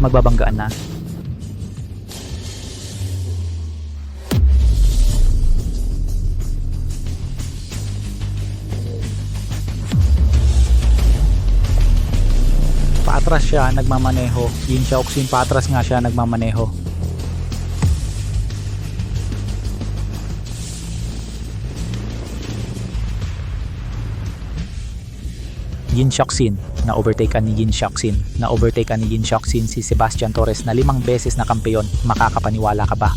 magbabanggaan na. Paatras siya nagmamaneho. Yin Xiaoxin, paatras nga siya nagmamaneho. Yin Xiaoxin, na-overtake ni Yin Xiaoxin. Na-overtake ni Yin Xiaoxin si Sebastian Torres na 5 beses na kampeon. Makakapaniwala ka ba?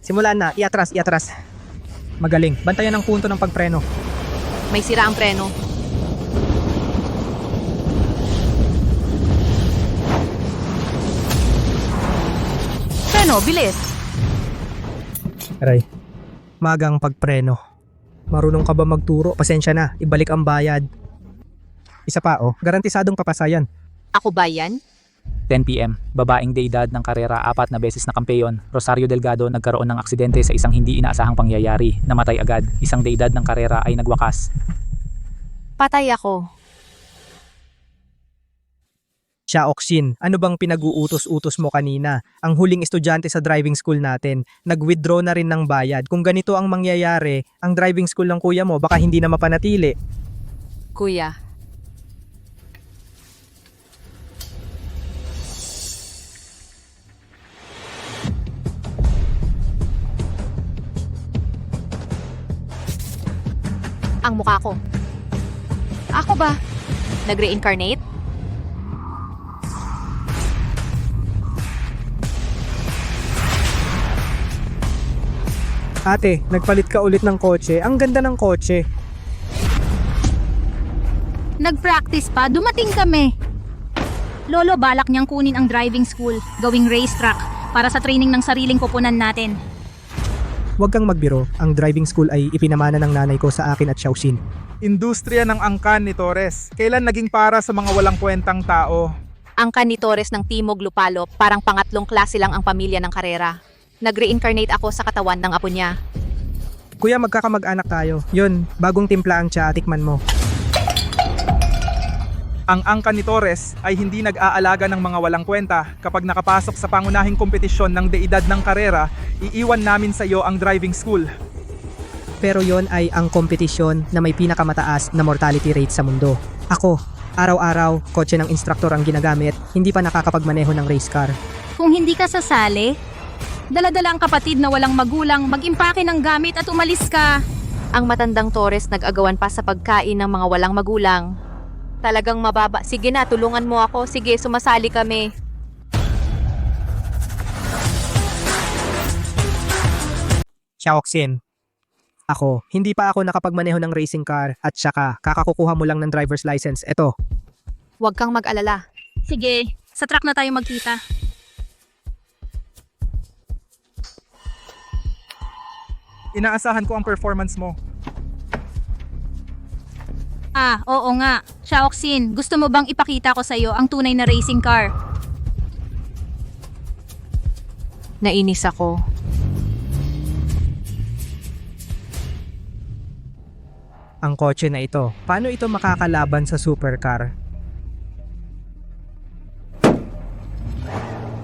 Simulan na, iatras, iatras. Magaling, bantayan ang punto ng pagpreno. May sira ang preno. Preno, bilis! Aray, magang pagpreno. Marunong ka ba magturo? Pasensya na, ibalik ang bayad. Isa pa garantisadong papasayan. Ako ba yan? 10 PM, babaeng deidad ng karera 4 na beses na kampeon. Rosario Delgado nagkaroon ng aksidente sa isang hindi inaasahang pangyayari. Namatay agad. Isang deidad ng karera ay nagwakas. Patay ako. Xiaoxin, ano bang pinag-uutos-utos mo kanina? Ang huling estudyante sa driving school natin, nag-withdraw na rin ng bayad. Kung ganito ang mangyayari, ang driving school ng kuya mo baka hindi na mapanatili. Kuya. Ang mukha ko. Ako ba? Nag-reincarnate? Ate, nagpalit ka ulit ng kotse. Ang ganda ng kotse. Nag-practice pa, dumating kami. Lolo, balak niyang kunin ang driving school, gawing racetrack, para sa training ng sariling koponan natin. Huwag kang magbiro, ang driving school ay ipinamana ng nanay ko sa akin at Xiaoxin. Industriya ng angkan ni Torres. Kailan naging para sa mga walang kwentang tao? Ang ni Torres ng Timog Lupalop, parang pangatlong klase lang ang pamilya ng karera. Nag-reincarnate ako sa katawan ng apo niya. Kuya, magkakamag-anak tayo. Yun, bagong timpla ang tsa, tikman mo. Ang angkan ni Torres ay hindi nag-aalaga ng mga walang kwenta. Kapag nakapasok sa pangunahing kompetisyon ng deidad ng karera, iiwan namin sa iyo ang driving school. Pero yon ay ang kompetisyon na may pinakamataas na mortality rate sa mundo. Ako, araw-araw, kotse ng instruktor ang ginagamit, hindi pa nakakapagmaneho ng race car. Kung hindi ka sasali, dala-dala ang kapatid na walang magulang, mag-impake ng gamit at umalis ka. Ang matandang Torres nag-agawan pa sa pagkain ng mga walang magulang. Talagang mababa. Sige na, tulungan mo ako. Sige, sumasali kami. Xiaoxin, ako, hindi pa ako nakapagmaneho ng racing car at saka kakakukuha mo lang ng driver's license. Eto, Huwag kang mag-alala. Sige, sa track na tayo magkita. Inaasahan ko ang performance mo. Ah, oo nga. Xiaoxin, gusto mo bang ipakita ko sa'yo ang tunay na racing car? Nainis ako. ang kotse na ito. Paano ito makakalaban sa supercar?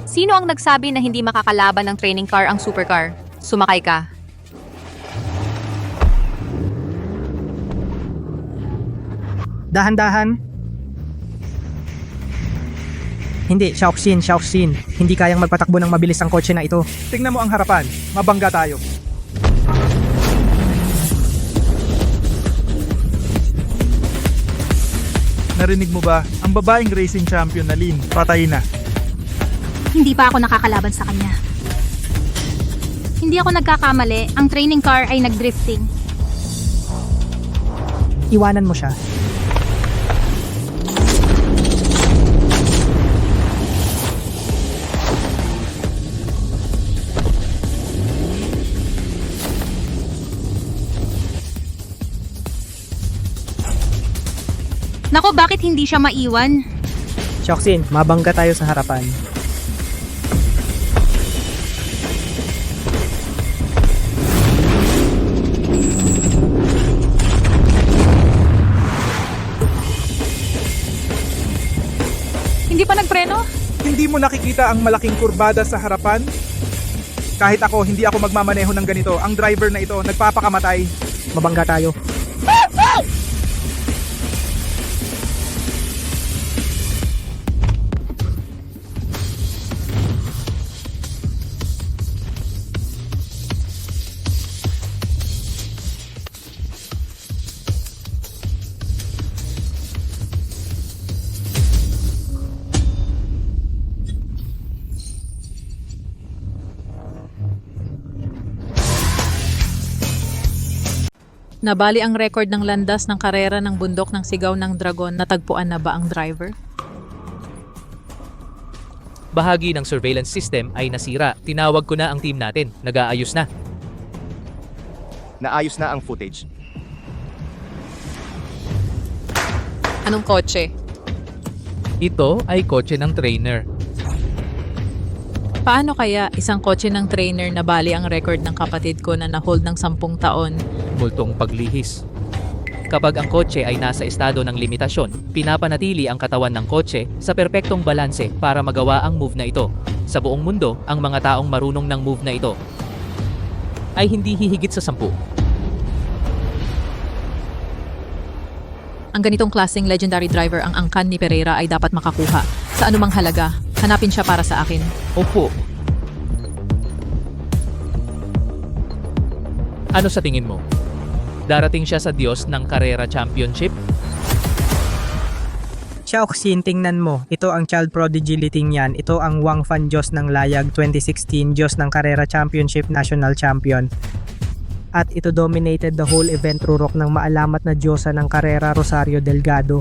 Sino ang nagsabi na hindi makakalaban ng training car ang supercar? Sumakay ka. Dahan-dahan. Hindi, Xiaoxin. Hindi kayang magpatakbo ng mabilis ang kotse na ito. Tingnan mo ang harapan. Mabangga tayo. Narinig mo ba? Ang babaeng racing champion na Lynn, patay na. Hindi pa ako nakakalaban sa kanya. Hindi ako nagkakamali, ang training car ay nagdrifting. Iwanan mo siya. Nako, bakit hindi siya maiwan? Xiaoxin, mabangga tayo sa harapan. Hindi pa nagpreno? Hindi mo nakikita ang malaking kurbada sa harapan? Kahit ako, hindi ako magmamaneho ng ganito. Ang driver na ito, nagpapakamatay. Mabangga tayo. Nabali ang record ng landas ng karera ng bundok ng sigaw ng dragon. Natagpuan na ba ang driver? Bahagi ng surveillance system ay nasira. Tinawag ko na ang team natin. Nag-aayos na. Naayos na ang footage. Anong kotse? Ito ay kotse ng trainer. Paano kaya isang kotse ng trainer nabali ang record ng kapatid ko na na-hold ng 10 taon? Multong paglihis. Kapag ang kotse ay nasa estado ng limitasyon, pinapanatili ang katawan ng kotse sa perpektong balanse para magawa ang move na ito. Sa buong mundo, ang mga taong marunong ng move na ito ay hindi hihigit sa 10. Ang ganitong klaseng legendary driver ang angkan ni Pereira ay dapat makakuha. Sa anumang halaga, hanapin siya para sa akin. Opo. Ano sa tingin mo? Darating siya sa Diyos ng Carrera Championship? Xiaoxin, tingnan mo. Ito ang child prodigy liting yan. Ito ang Wang Fan Diyos ng Layag 2016, Diyos ng Carrera Championship National Champion. At ito dominated the whole event, rurok ng maalamat na Diyosa ng Carrera, Rosario Delgado.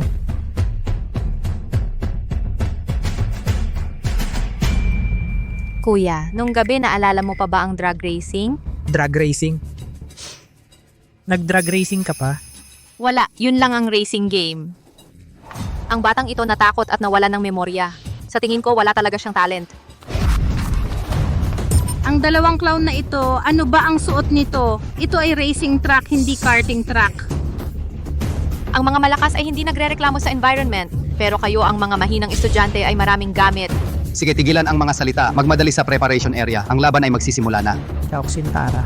Kuya, nung gabi naalala mo pa ba ang drag racing? Drag racing? Nag-drag racing ka pa? Wala, yun lang ang racing game. Ang batang ito natakot at nawala ng memorya. Sa tingin ko, wala talaga siyang talent. Ang dalawang clown na ito, ano ba ang suot nito? Ito ay racing track, hindi karting track. Ang mga malakas ay hindi nagrereklamo sa environment, pero kayo ang mga mahinang estudyante ay maraming gamit. Sige, tigilan ang mga salita. Magmadali sa preparation area. Ang laban ay magsisimula na. Xiaoxin Tara.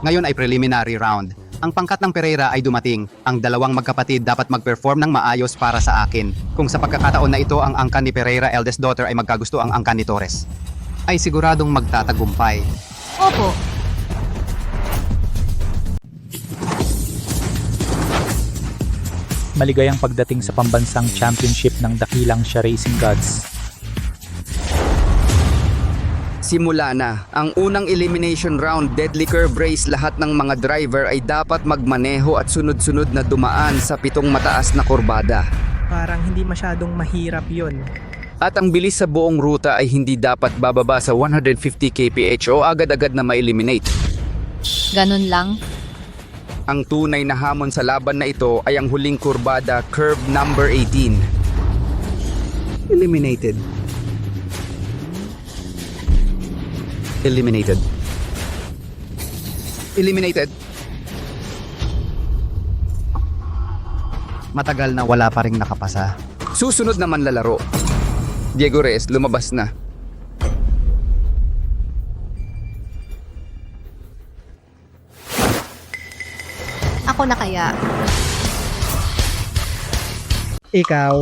Ngayon ay preliminary round. Ang pangkat ng Pereira ay dumating. Ang dalawang magkapatid dapat mag-perform ng maayos para sa akin. Kung sa pagkakataon na ito ang angkan ni Pereira eldest daughter ay magkagusto ang angkan ni Torres, ay siguradong magtatagumpay. Opo, Maligayang pagdating sa pambansang championship ng dakilang siya Racing Gods. Simula na. Ang unang elimination round, deadly curve race, lahat ng mga driver ay dapat magmaneho at sunod-sunod na dumaan sa 7 mataas na kurbada. Parang hindi masyadong mahirap yun. At ang bilis sa buong ruta ay hindi dapat bababa sa 150 kph o agad-agad na ma-eliminate. Ganun lang. Ang tunay na hamon sa laban na ito ay ang huling kurbada, curve number 18. Eliminated. Eliminated. Eliminated. Matagal na wala pa ring nakapasa. Susunod naman lalaro. Diego Reyes, lumabas na. Ako na kaya. Ikaw,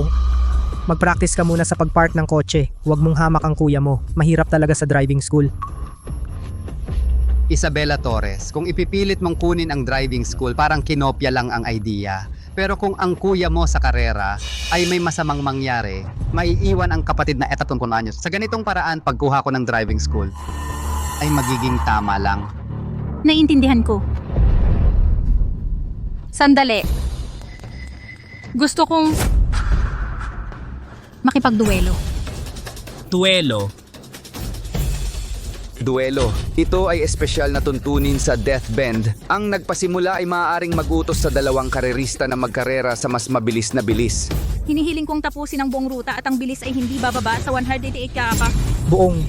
mag-practice ka muna sa pag-park ng kotse. Huwag mong hamak ang kuya mo. Mahirap talaga sa driving school. Isabela Torres, kung ipipilit mong kunin ang driving school, parang kinopya lang ang idea. Pero kung ang kuya mo sa karera ay may masamang mangyari, maiiwan ang kapatid na etatong anyos. Sa ganitong paraan, pagkuha ko ng driving school, ay magiging tama lang. naiintindihan ko. Sandali. Gusto kong makipagduelo. Duelo. Duelo. Ito ay espesyal na tuntunin sa Death Bend. Ang nagpasimula ay maaaring mag-utos sa dalawang karerista na magkarera sa mas mabilis na bilis. Hinihiling kong tapusin ang buong ruta at ang bilis ay hindi bababa sa 188 km. Buong.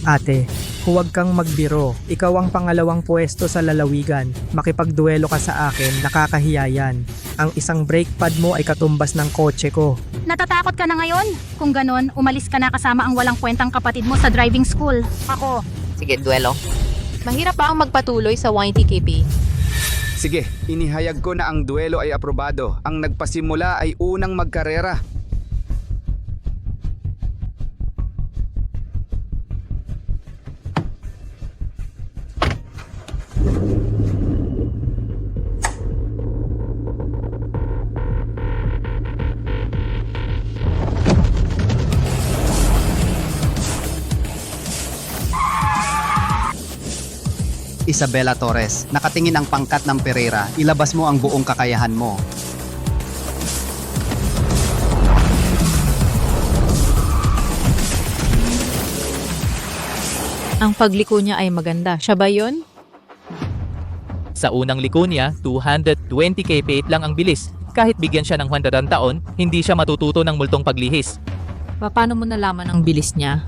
Ate, huwag kang magbiro. Ikaw ang pangalawang pwesto sa lalawigan. Makipagduelo ka sa akin, nakakahiya yan. Ang isang brake pad mo ay katumbas ng kotse ko. Natatakot ka na ngayon? Kung ganon, umalis ka na kasama ang walang kwentang kapatid mo sa driving school. Ako. Sige, duelo. Mahirap ba ang magpatuloy sa 20kp? Sige, inihayag ko na ang duelo ay aprobado. Ang nagpasimula ay unang magkarera. Isabela Torres, nakatingin ang pangkat ng Pereira, ilabas mo ang buong kakayahan mo. Ang pagliko niya ay maganda. Siya ba yun? Sa unang liko niya, 220 kp lang ang bilis. Kahit bigyan siya ng 100 taon, hindi siya matututo ng multong paglihis. Paano mo nalaman ang bilis niya?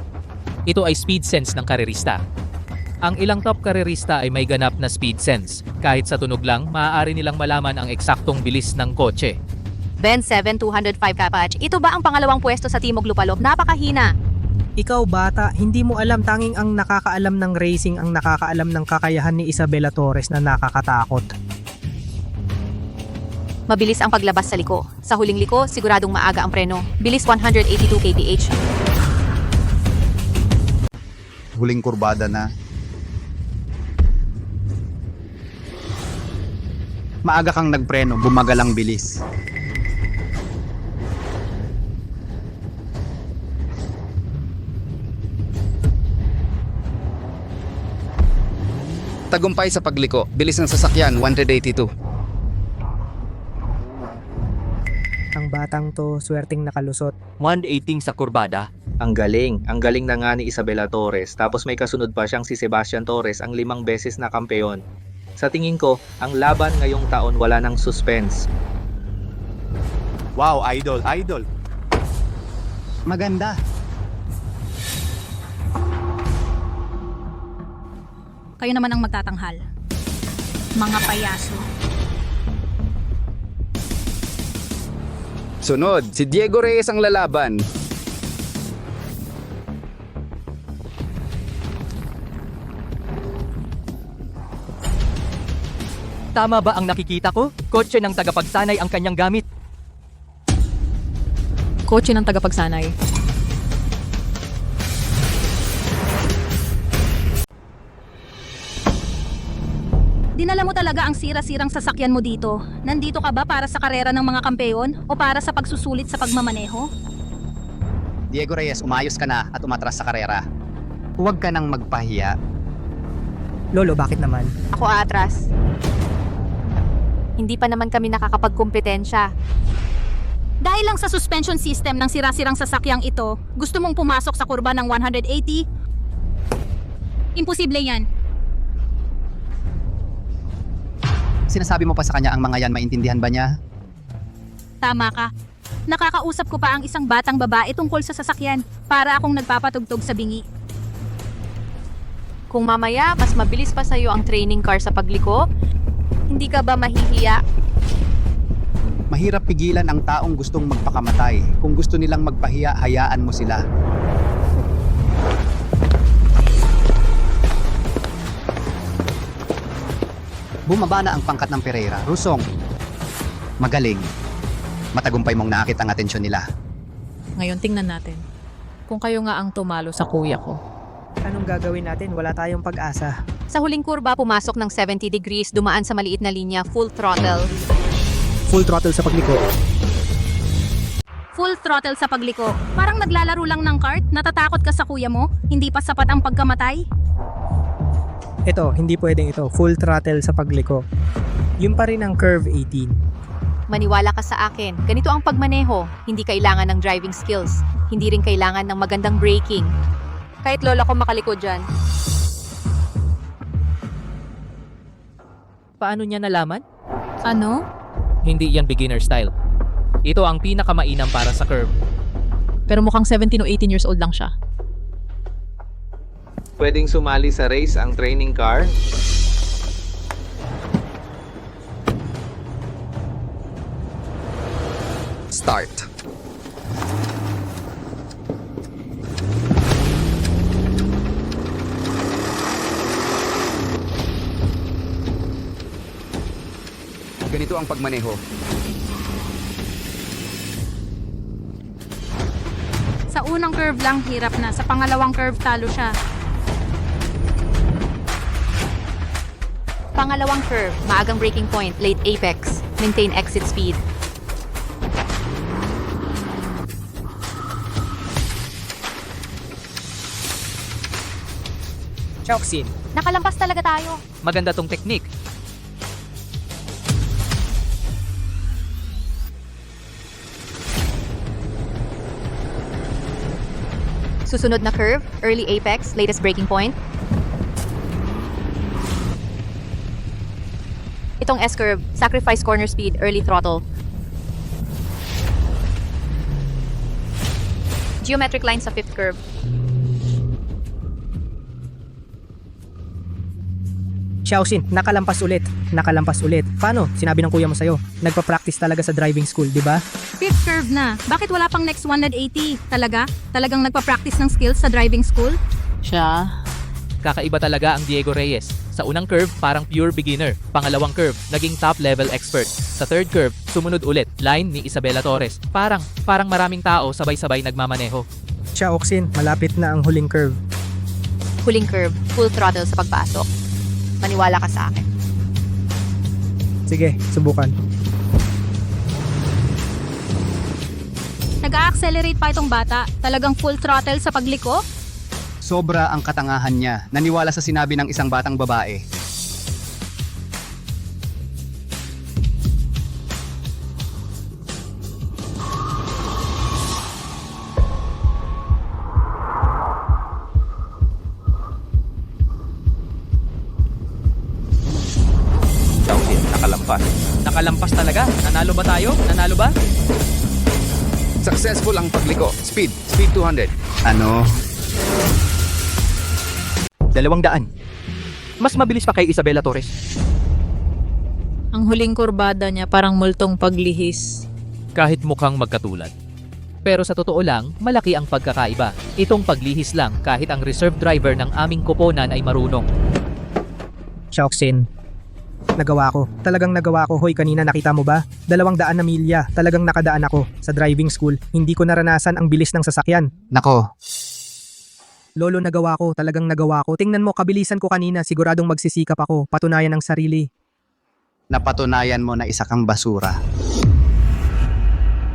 Ito ay speed sense ng karerista. Ang ilang top karerista ay may ganap na speed sense. Kahit sa tunog lang, maaari nilang malaman ang eksaktong bilis ng kotse. Ben 7, 205 kapach. Ito ba ang pangalawang pwesto sa Timog Lupalop? Napakahina. Ikaw bata, hindi mo alam, tanging ang nakakaalam ng racing ang nakakaalam ng kakayahan ni Isabela Torres na nakakatakot. Mabilis ang paglabas sa liko. Sa huling liko, siguradong maaga ang preno. Bilis 182 kph. Huling kurbada na. Maaga kang nagpreno, bumagal ang bilis. Tagumpay sa pagliko. Bilis ng sasakyan, 182. Ang batang to, swerteng nakalusot. 118 sa kurbada. Ang galing na nga ni Isabela Torres. Tapos may kasunod pa siyang si Sebastian Torres, ang 5 beses na kampeon. Sa tingin ko, ang laban ngayong taon wala ng suspense. Wow, idol. Maganda. Kayo naman ang magtatanghal. Mga payaso. Sunod, si Diego Reyes ang lalaban. Tama ba ang nakikita ko? Kotse ng tagapagsanay ang kanyang gamit. Kotse ng tagapagsanay. Dinala mo talaga ang sira-sirang sasakyan mo dito. Nandito ka ba para sa karera ng mga kampeon o para sa pagsusulit sa pagmamaneho? Diego Reyes, umayos ka na at umatras sa karera. Huwag ka nang magpahiya. Lolo, bakit naman? Ako atras. Hindi pa naman kami nakakapagkumpetensya. Dahil lang sa suspension system ng sira-sirang sasakyang ito, gusto mong pumasok sa kurba ng 180? Imposible yan. Sinasabi mo pa sa kanya ang mga yan, maintindihan ba niya? Tama ka. Nakakausap ko pa ang isang batang babae tungkol sa sasakyan para akong nagpapatugtog sa bingi. Kung mamaya, mas mabilis pa sa'yo ang training car sa pagliko, hindi ka ba mahihiya? Mahirap pigilan ang taong gustong magpakamatay. Kung gusto nilang magpahiya, hayaan mo sila. Bumaba na ang pangkat ng Pereira. Rusong, magaling. Matagumpay mong naakit ang atensyon nila. Ngayon tingnan natin. Kung kayo nga ang tumalo sa kuya ko. Anong gagawin natin? Wala tayong pag-asa. Sa huling kurba, pumasok ng 70 degrees, dumaan sa maliit na linya, full throttle. Full throttle sa pagliko. Full throttle sa pagliko. Parang naglalaro lang ng kart, natatakot ka sa kuya mo, hindi pa sapat ang pagkamatay. Ito, hindi pwedeng ito. Full throttle sa pagliko. Yun pa rin ang curve 18. Maniwala ka sa akin, ganito ang pagmaneho. Hindi kailangan ng driving skills. Hindi rin kailangan ng magandang braking. Kahit lola ko makalikod dyan. Paano niya nalaman? Ano? Hindi yan beginner style. Ito ang pinakamainam para sa curve. Pero mukhang 17 o 18 years old lang siya. Pwedeng sumali sa race ang training car? Start. Ganito ang pagmaneho. Sa unang curve lang, hirap na. Sa pangalawang curve, talo siya. Pangalawang curve, maagang braking point, late apex. Maintain exit speed. Choksin, Nakalampas talaga tayo. Maganda tong teknik. Susunod na curve, early apex, latest braking point. Itong S-curve, sacrifice corner speed, early throttle. Geometric line sa fifth curve. Xiaoxin, nakalampas ulit. Nakalampas ulit. Paano? Sinabi ng kuya mo sa'yo. Nagpa-practice talaga sa driving school, di ba? Fifth curve na. Bakit wala pang next 180? Talaga? Talagang nagpa-practice ng skills sa driving school? Siya. Kakaiba talaga ang Diego Reyes. Sa unang curve, parang pure beginner. Pangalawang curve, naging top-level expert. Sa third curve, sumunod ulit, line ni Isabela Torres. Parang maraming tao sabay-sabay nagmamaneho. Xiaoxin, malapit na ang huling curve. Huling curve, full throttle sa pagpasok. Maniwala ka sa akin. Sige, subukan. Nag-a-accelerate pa itong bata. Talagang full throttle sa pagliko? Sobra ang katangahan niya. Naniwala sa sinabi ng isang batang babae. Xiaoxin, nakalampas. Nakalampas talaga? Nanalo ba tayo? Nanalo ba? Successful ang pagliko. Speed 200. Ano? 200. Mas mabilis pa kay Isabela Torres. Ang huling kurbada niya parang multong paglihis. Kahit mukhang magkatulad. Pero sa totoo lang, malaki ang pagkakaiba. Itong paglihis lang kahit ang reserve driver ng aming koponan ay marunong. Xiaoxin, nagawa ko. Talagang nagawa ko. Hoy, kanina nakita mo ba? 200 na milya. Talagang nakadaan ako. Sa driving school, hindi ko naranasan ang bilis ng sasakyan. Nako, Lolo, nagawa ko. Talagang nagawa ko. Tingnan mo, kabilisan ko kanina. Siguradong magsisikap ako. Patunayan ang sarili. napatunayan mo na isa kang basura.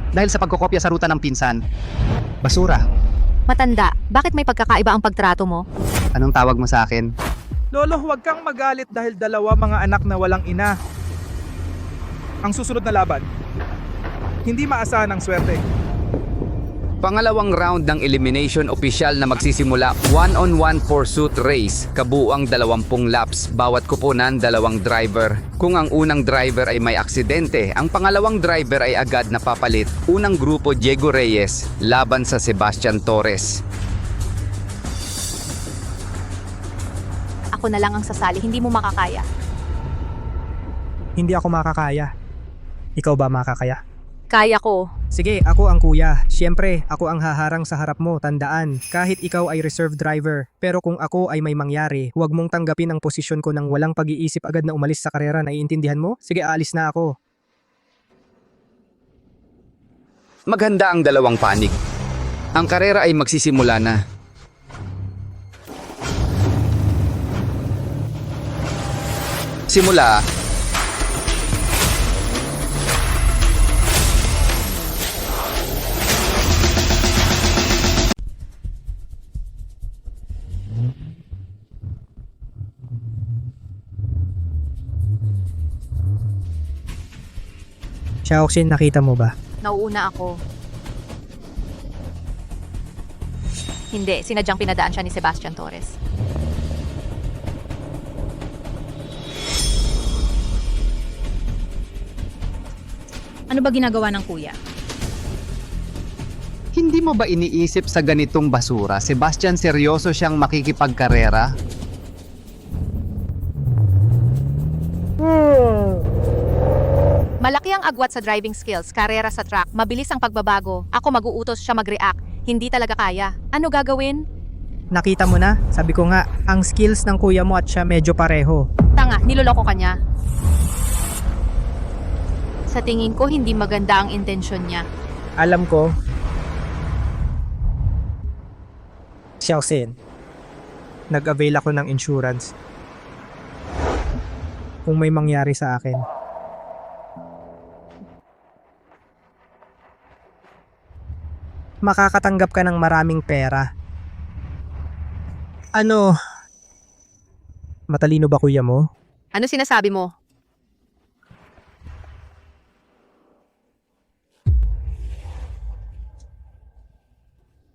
Dahil sa pagkokopya sa ruta ng pinsan, basura. Matanda, bakit may pagkakaiba ang pagtrato mo? Anong tawag mo sa akin? Lolo, huwag kang magalit dahil dalawa mga anak na walang ina. Ang susunod na laban, hindi maasahan ang swerte. Pangalawang round ng elimination opisyal na magsisimula, one-on-one pursuit race, kabuuang 20 laps, bawat kuponan 2 driver. Kung ang unang driver ay may aksidente, ang pangalawang driver ay agad napapalit. Unang grupo Diego Reyes, laban sa Sebastian Torres. Ako na lang ang sasali, hindi mo makakaya. Hindi ako makakaya. Ikaw ba makakaya? Kaya ko. Sige, ako ang kuya. Siyempre, ako ang haharang sa harap mo, tandaan. Kahit ikaw ay reserve driver. Pero kung ako ay may mangyari, huwag mong tanggapin ang posisyon ko nang walang pag-iisip agad na umalis sa karera. Naiintindihan mo? Sige, aalis na ako. Maghanda ang dalawang panig. Ang karera ay magsisimula na. Simula. Xiaoxin, nakita mo ba? Nauuna ako. Hindi, sinadyang pinadaan siya ni Sebastian Torres. Ano ba ginagawa ng kuya? Hindi mo ba iniisip sa ganitong basura, Sebastian, seryoso siyang makikipagkarera? Malaki Walang agwat sa driving skills, karera sa track, mabilis ang pagbabago. Ako mag-uutos, siya mag-react. Hindi talaga kaya. Ano gagawin? Nakita mo na? Sabi ko nga, ang skills ng kuya mo at siya medyo pareho. Tanga, niloloko ka niya. Sa tingin ko, hindi maganda ang intensyon niya. Alam ko. Xiaoxin, nag-avail ako ng insurance. Kung may mangyari sa akin. Makakatanggap ka ng maraming pera. Ano? Matalino ba kuya mo? Ano sinasabi mo?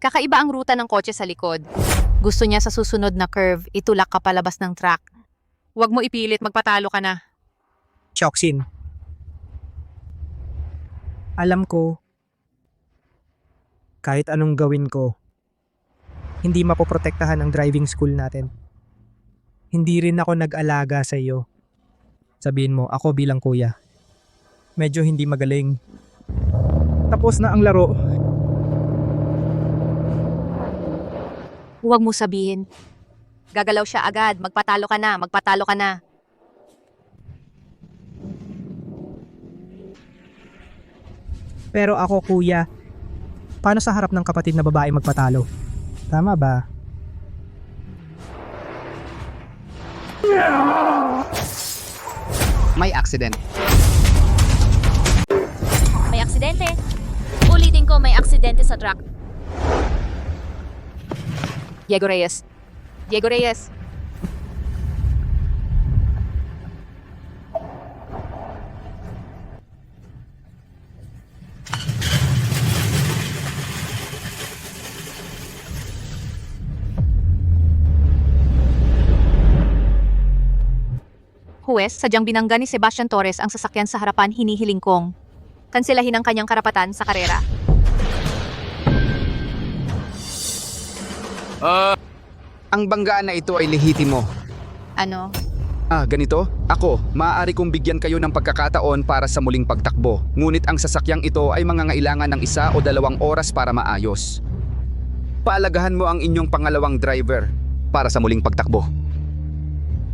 Kakaiba ang ruta ng kotse sa likod. Gusto niya sa susunod na curve, itulak ka palabas ng track. Huwag mo ipilit, magpatalo ka na. Xiaoxin. Alam ko, kahit anong gawin ko, hindi mapoprotektahan ang driving school natin. Hindi rin ako nag-alaga sa iyo. Sabihin mo, ako bilang kuya. Medyo hindi magaling. Tapos na ang laro. Huwag mo sabihin. Gagalaw siya agad, magpatalo ka na, magpatalo ka na. Pero ako kuya, paano sa harap ng kapatid na babae magpatalo? Tama ba? May accident. May aksidente. Ulitin ko, may aksidente sa truck. Diego Reyes. Diego Reyes. Huwes, sadyang binangga ni Sebastian Torres ang sasakyan sa harapan hinihiling kong kanselahin ang kanyang karapatan sa karera. Ang banggaan na ito ay lehitimo. Ano? Ganito? Ako, maaari kong bigyan kayo ng pagkakataon para sa muling pagtakbo. Ngunit ang sasakyang ito ay mangangailangan ng 1 o 2 oras para maayos. Paalagahan mo ang inyong pangalawang driver para sa muling pagtakbo.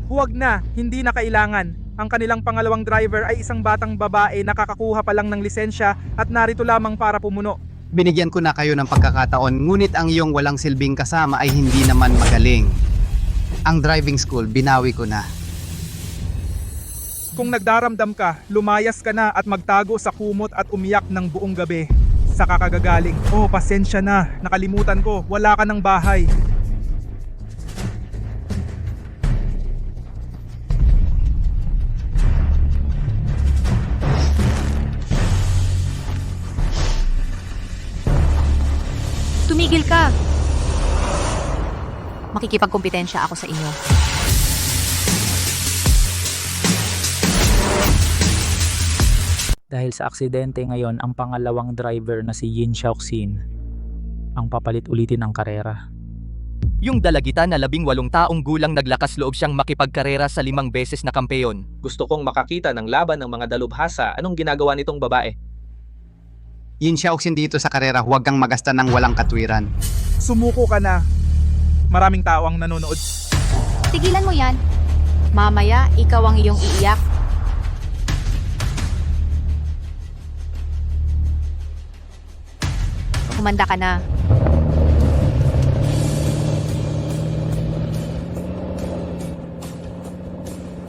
Huwag na, hindi na kailangan. Ang kanilang pangalawang driver ay isang batang babae na kakakuha pa lang ng lisensya at narito lamang para pumuno. Binigyan ko na kayo ng pagkakataon, ngunit ang iyong walang silbing kasama ay hindi naman magaling. Ang driving school, binawi ko na. Kung nagdaramdam ka, lumayas ka na at magtago sa kumot at umiyak ng buong gabi. Sa kakagagaling, pasensya na, nakalimutan ko, wala ka ng bahay. Tumigil ka! Makikipagkompetensya ako sa inyo. Dahil sa aksidente ngayon, ang pangalawang driver na si Yin Xiaoxin ang papalit ulitin ang karera. Yung dalagita na 18 taong gulang naglakas loob siyang makipagkarera sa 5 beses na kampeyon. Gusto kong makakita ng laban ng mga dalubhasa. Anong ginagawa nitong babae? Yin Xiaoxin dito sa karera, huwag kang magasta ng walang katwiran. Sumuko ka na. Maraming tao ang nanonood. Tigilan mo yan. Mamaya, ikaw ang iyong iiyak. Kumanda ka na.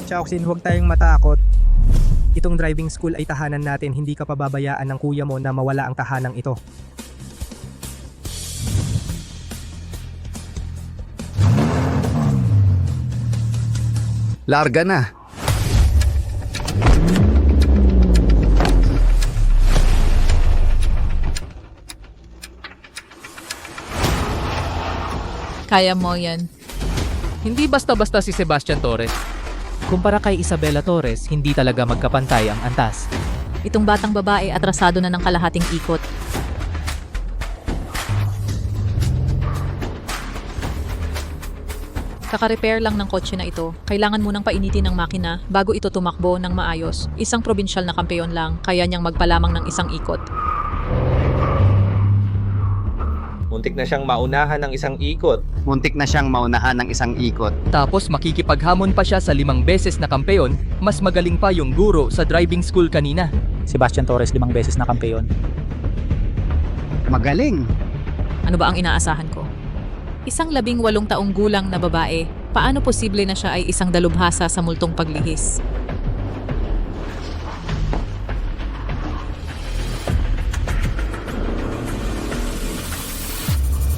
Xiaoxin, huwag tayong matakot. Itong driving school ay tahanan natin, hindi ka pababayaan ng kuya mo na mawala ang tahanang ito. Larga na. Kaya mo yan. Hindi basta-basta si Sebastian Torres. Kumpara kay Isabela Torres, hindi talaga magkapantay ang antas. Itong batang babae atrasado na ng kalahating ikot. Kaka-repair lang ng kotse na ito. Kailangan munang painitin ng makina bago ito tumakbo ng maayos. Isang probinsyal na kampeon lang, kaya niyang magpalamang ng isang ikot. Muntik na siyang maunahan ng isang ikot. Muntik na siyang maunahan ng isang ikot. Tapos makikipaghamon pa siya sa 5 beses na kampeon, mas magaling pa yung guro sa driving school kanina. Sebastian Torres 5 beses na kampeon. Magaling. Ano ba ang inaasahan ko? Isang 18 taong gulang na babae, paano posible na siya ay isang dalubhasa sa multong paglihis?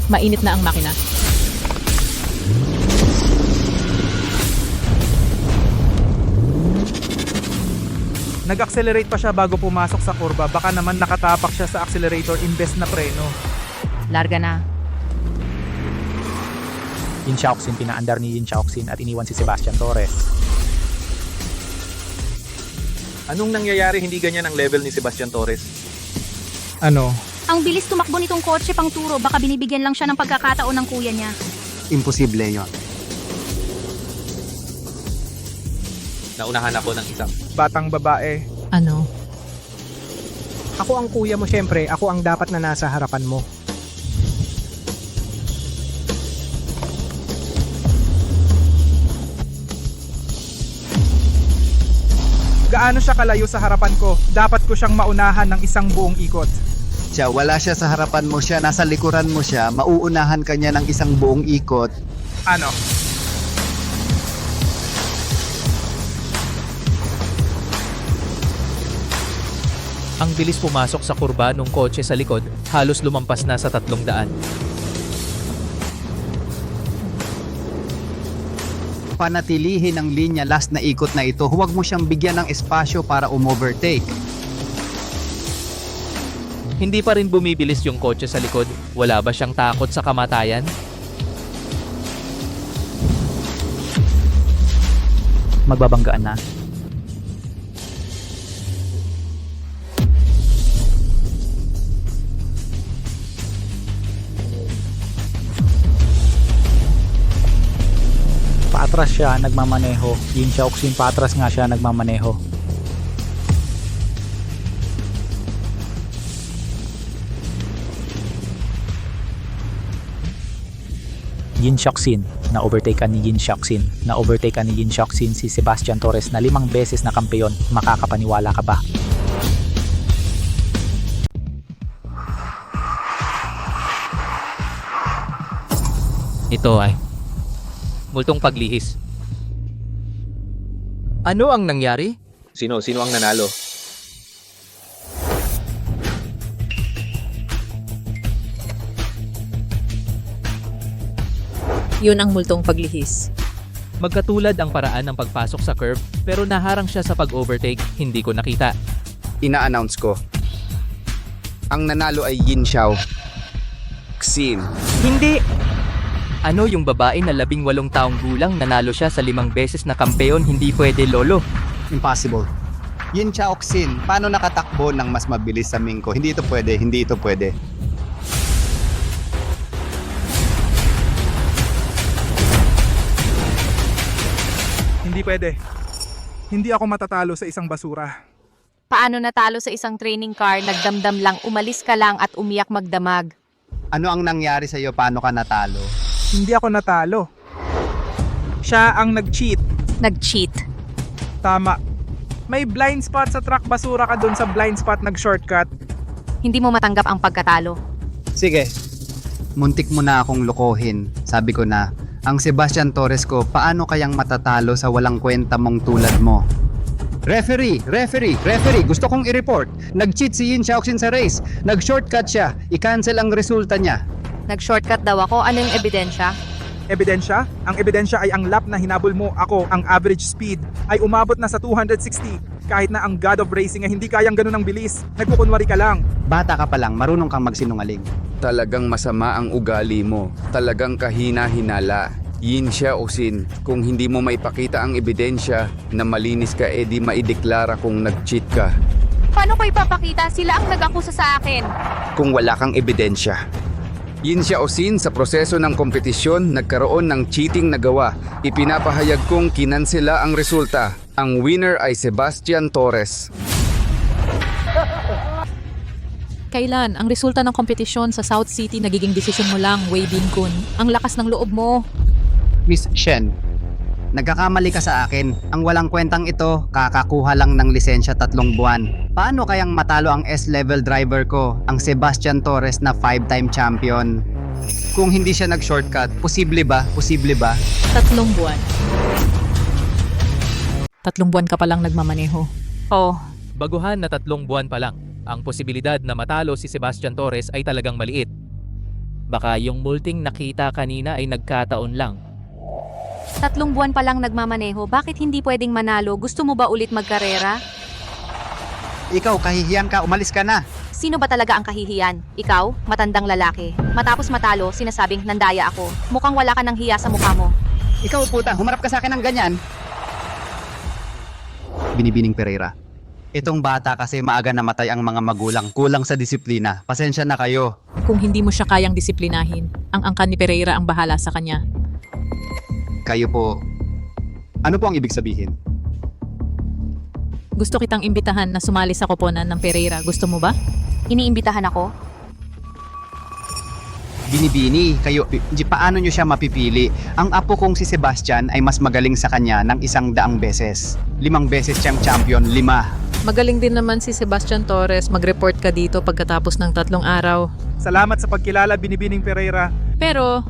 Mainit na ang makina. Nag-accelerate pa siya bago pumasok sa kurba. Baka naman nakatapak siya sa accelerator imbes na preno. Larga na. Yin Xiaoxin pinaandar ni Yin Xiaoxin at iniwan si Sebastian Torres. Anong nangyayari hindi ganyan ang level ni Sebastian Torres? Ano? Ang bilis tumakbo nitong kotse pang turo, baka binibigyan lang siya ng pagkakataon ng kuya niya. Imposible yon. Naunahan ako ng isang. Batang babae. Ano? Ako ang kuya mo, syempre. Ako ang dapat na nasa harapan mo. Gaano siya kalayo sa harapan ko? Dapat ko siyang maunahan ng isang buong ikot. Siya, wala siya sa harapan mo siya, nasa likuran mo siya, mauunahan ka niya ng isang buong ikot. Ano? Ang bilis pumasok sa kurba nung kotse sa likod, halos lumampas na sa 300. Panatilihin ang linya last na ikot na ito. Huwag mo siyang bigyan ng espasyo para umovertake. Hindi pa rin bumibilis yung kotse sa likod. Wala ba siyang takot sa kamatayan? Magbabanggaan na. Paatras siya nagmamaneho. Yin Xiaoxin paatras nga siya nagmamaneho. Yin Xiaoxin, na-overtakean ni Yin Xiaoxin. Na-overtakean ni Yin Xiaoxin si Sebastian Torres na 5 beses na kampeon. Makakapaniwala ka ba? Ito ay multong paglihis. Ano ang nangyari? Sino ang nanalo? Yun ang multong paglihis. Magkatulad ang paraan ng pagpasok sa curve, pero naharang siya sa pag-overtake, hindi ko nakita. Ina-announce ko. Ang nanalo ay Yin Xiao. Xin. Hindi! Ano yung babae na 18 taong gulang nanalo siya sa 5 beses na kampeon, hindi pwede, lolo? Impossible. Yin Xiaoxin, paano nakatakbo ng mas mabilis sa Mingko? Hindi ito pwede, hindi ito pwede. Hindi pwede. Hindi ako matatalo sa isang basura. Paano natalo sa isang training car, nagdamdam lang, umalis ka lang at umiyak magdamag? Ano ang nangyari sa iyo? Paano ka natalo? Hindi ako natalo. Siya ang nag-cheat. Nag-cheat. Tama. May blind spot sa truck, basura ka dun sa blind spot, nag-shortcut. Hindi mo matanggap ang pagkatalo. Sige. Muntik mo na akong lokohin. Sabi ko na, ang Sebastian Torres ko, paano kayang matatalo sa walang kwenta mong tulad mo? Referee! Gusto kong i-report. Nag-cheat si Yin Xiaoxin sa race. Nag-shortcut siya. I-cancel ang resulta niya. Nag-shortcut daw ako. Ano yung ebidensya? Ebidensya? Ang ebidensya ay ang lap na hinabol mo ako. Ang average speed ay umabot na sa 260. Kahit na ang God of Racing ay hindi kayang ganun ang bilis. Nagkukunwari ka lang. Bata ka pa lang, marunong kang magsinungaling. Talagang masama ang ugali mo. Talagang kahina-hinala. Yin Xiaoxin, kung hindi mo maipakita ang ebidensya na malinis ka, edi maideklara kung nag-cheat ka. Paano ko ipapakita? Sila ang nag-akusa sa akin. Kung wala kang ebidensya, Yin Xiaoxin sa proseso ng kompetisyon nagkaroon ng cheating na gawa. Ipinapahayag kong kinansela ang resulta. Ang winner ay Sebastian Torres. Kailan ang resulta ng kompetisyon sa South City nagiging desisyon mo lang, Wei Bin-kun? Ang lakas ng loob mo. Miss Shen, nagkakamali ka sa akin. Ang walang kwentang ito, kakakuha lang ng lisensya 3 buwan. Paano kayang matalo ang S-level driver ko, ang Sebastian Torres na 5-time champion? Kung hindi siya nag-shortcut, posible ba? Posible ba? 3 buwan. 3 buwan ka palang nagmamaneho. Oh, Baguhan na 3 buwan pa lang, ang posibilidad na matalo si Sebastian Torres ay talagang maliit. Baka yung multing nakita kanina ay nagkataon lang. 3 buwan pa lang nagmamaneho, bakit hindi pwedeng manalo? Gusto mo ba ulit magkarera? Ikaw, kahihiyan ka, umalis ka na. Sino ba talaga ang kahihiyan? Ikaw, matandang lalaki. Matapos matalo, sinasabing nandaya ako. Mukhang wala ka ng hiya sa mukha mo. Ikaw puta, humarap ka sa akin ng ganyan. Binibining Pereira. Itong bata kasi maaga namatay ang mga magulang, kulang sa disiplina. Pasensya na kayo. Kung hindi mo siya kayang disiplinahin, ang angkan ni Pereira ang bahala sa kanya. Kayo po, ano po ang ibig sabihin? Gusto kitang imbitahan na sumali sa koponan ng Pereira. Gusto mo ba? Iniimbitahan ako? Binibini, kayo, paano nyo siya mapipili? Ang apo kong si Sebastian ay mas magaling sa kanya ng 100 beses. 5 beses siyang champion, 5. Magaling din naman si Sebastian Torres. Mag-report ka dito pagkatapos ng 3 araw. Salamat sa pagkilala, Binibining Pereira. Pero,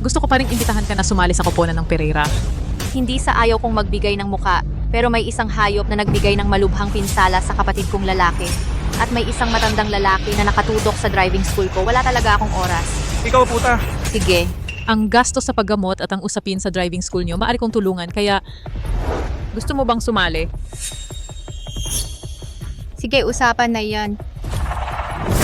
gusto ko pa rin imbitahan ka na sumali sa koponan ng Pereira. Hindi sa ayaw kong magbigay ng muka, pero may isang hayop na nagbigay ng malubhang pinsala sa kapatid kong lalaki. At may isang matandang lalaki na nakatutok sa driving school ko. Wala talaga akong oras. Ikaw puta. Sige. Ang gasto sa paggamot at ang usapin sa driving school nyo, maaari kong tulungan. Kaya, gusto mo bang sumali? Sige, usapan na yan.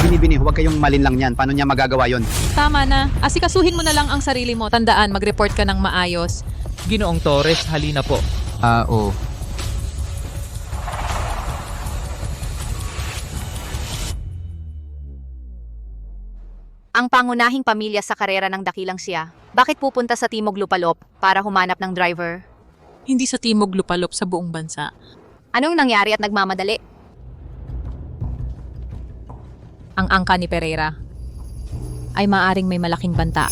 Binibini, huwag kayong malinlang yan. Paano niya magagawa yon? Tama na. Asikasuhin mo na lang ang sarili mo. Tandaan, mag-report ka ng maayos. Ginoong Torres, halina po. Oo. Ang pangunahing pamilya sa karera ng dakilang siya. Bakit pupunta sa Timog Lupalop para humanap ng driver? Hindi sa Timog Lupalop, sa buong bansa. Anong nangyari at nagmamadali? Ang angka ni Pereira ay maaring may malaking banta.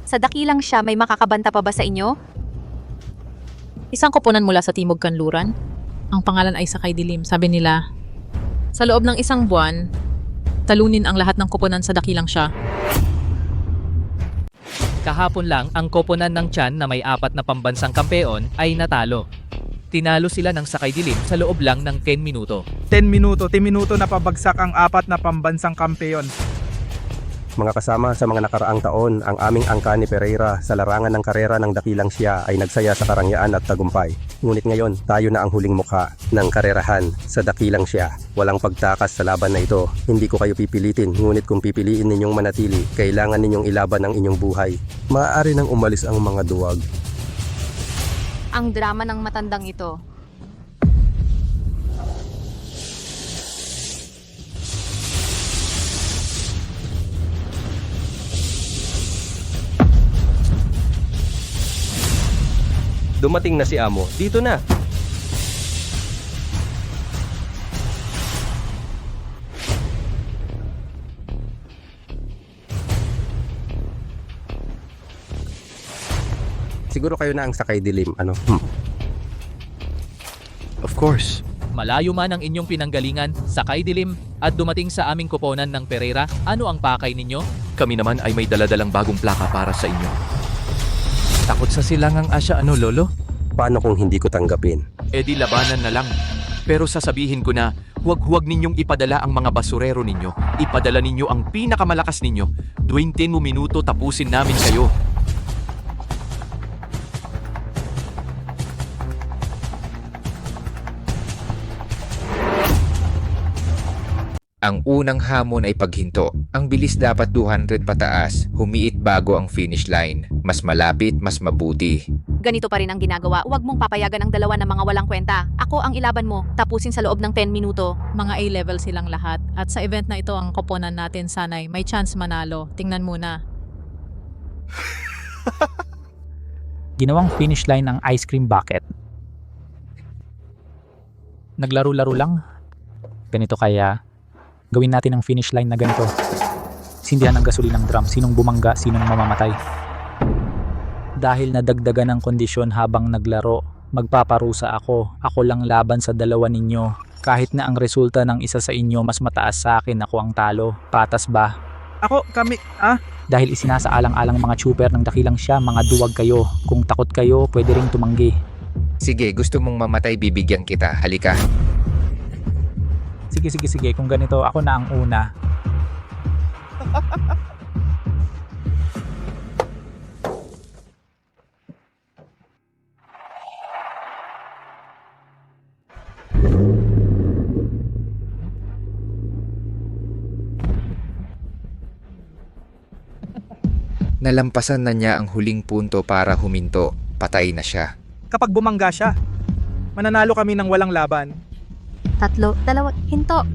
Sa dakilang siya, may makakabanta pa ba sa inyo? Isang koponan mula sa Timog Kanluran. Ang pangalan ay Sakay Dilim. Sabi nila, sa loob ng 1 buwan, talunin ang lahat ng koponan sa dakilang siya. Kahapon lang, ang koponan ng Tian na may 4 na pambansang kampeon ay natalo. Tinalo sila ng Sakay Dilim sa loob lang ng 10 minuto. 10 minuto na pabagsak ang 4 na pambansang kampeon. Mga kasama, sa mga nakaraang taon, ang aming angka ni Pereira sa larangan ng karera ng dakilang siya ay nagsaya sa karangyaan at tagumpay. Ngunit ngayon, tayo na ang huling mukha ng karerahan sa dakilang siya. Walang pagtakas sa laban na ito. Hindi ko kayo pipilitin, ngunit kung pipiliin ninyong manatili, kailangan ninyong ilaban ang inyong buhay. Maaari nang umalis ang mga duwag. Ang drama ng matandang ito. Dumating na si Amo. Dito na. Siguro kayo na ang Sakay Dilim, ano? Of course. Malayo man ang inyong pinanggalingan, Sakay Dilim, at dumating sa aming koponan ng Pereira, ano ang pakay ninyo? Kami naman ay may daladalang bagong plaka para sa inyo. Takot sa silangang asya, ano lolo? Paano kung hindi ko tanggapin? E di labanan na lang. Pero sasabihin ko na, huwag ninyong ipadala ang mga basurero ninyo. Ipadala ninyo ang pinakamalakas ninyo. 20 minuto tapusin namin kayo. Ang unang hamon ay paghinto. Ang bilis dapat 200 pataas, humiit bago ang finish line. Mas malapit, mas mabuti. Ganito pa rin ang ginagawa. Huwag mong papayagan ang dalawa na mga walang kwenta. Ako ang ilaban mo. Tapusin sa loob ng 10 minuto. Mga A-level silang lahat At sa event na ito, ang koponan natin sanay may chance manalo. Tingnan muna. Ginawang finish line ng ice cream bucket. Naglaro-laro lang. Ganito kaya, gawin natin ang finish line na ganito. Sindihan ng gasolinang drum, sinong bumangga, sinong mamamatay. Dahil nadagdagan ng kondisyon habang naglaro, magpaparusa ako. Ako lang laban sa dalawa ninyo. Kahit na ang resulta ng isa sa inyo mas mataas sa akin, ako ang talo. Patas ba? Dahil isinasaalang-alang mga trooper ng dakilang siya, mga duwag kayo. Kung takot kayo, pwede ring tumanggi. Sige, gusto mong mamatay, bibigyan kita. Halika. Sige. Kung ganito, ako na ang una. Nalampasan na niya ang huling punto para huminto. Patay na siya. Kapag bumangga siya, mananalo kami ng walang laban. 3, 2, hinto.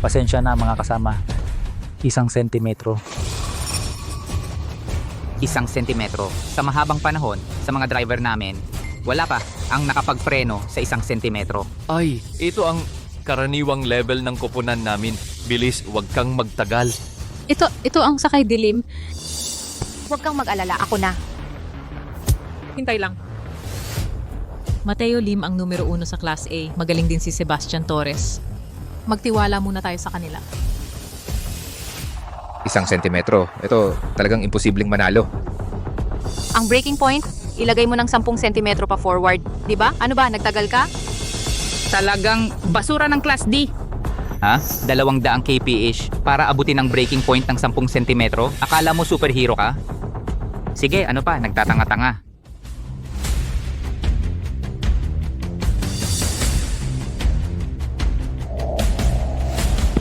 Pasensya na mga kasama. 1 sentimetro. 1 sentimetro. Sa mahabang panahon, sa mga driver namin, wala pa ang nakapagpreno sa 1 sentimetro. Ay, ito ang karaniwang level ng koponan namin. Bilis, huwag kang magtagal. Ito ang sakay dilim. Huwag kang mag-alala, ako na. Hintay lang. Mateo Lim ang numero 1 sa Class A. Magaling din si Sebastian Torres. Magtiwala muna tayo sa kanila. 1 sentimetro. Ito, talagang imposibleng manalo. Ang breaking point, ilagay mo ng 10 sentimetro pa forward. Di ba? Ano ba, nagtagal ka? Talagang basura ng Class D. Ha? 200 kph para abutin ang breaking point ng 10 sentimetro? Akala mo superhero ka? Sige, ano pa, nagtatanga-tanga.